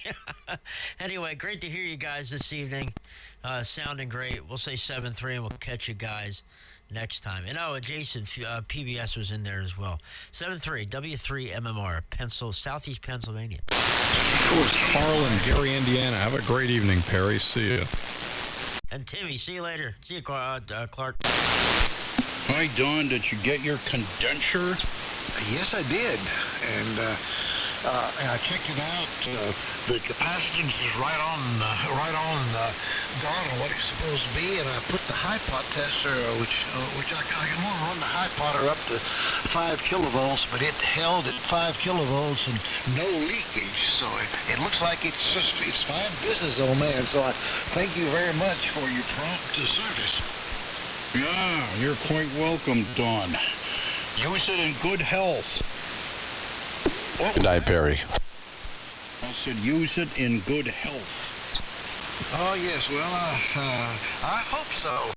Anyway, great to hear you guys this evening. Sounding great. We'll say 7-3, and we'll catch you guys next time. And Jason, PBS was in there as well. 7-3, W3MMR, Southeast Pennsylvania. It was Carl in Gary, Indiana. Have a great evening, Perry. See you. And Timmy, see you later. See you, Clark. Hi, Don. Did you get your condenser? Yes, I did. And I checked it out. The capacitance is right on what it's supposed to be, and I put the high pot tester, which I can only run the high potter up to 5 kilovolts, but it held at 5 kilovolts and no leakage. So it looks like it's fine business, old man. So I thank you very much for your prompt service. Yeah, you're quite welcome, Don. Use it in good health. Good night, Perry. I said use it in good health. Oh, yes. Well, I hope so.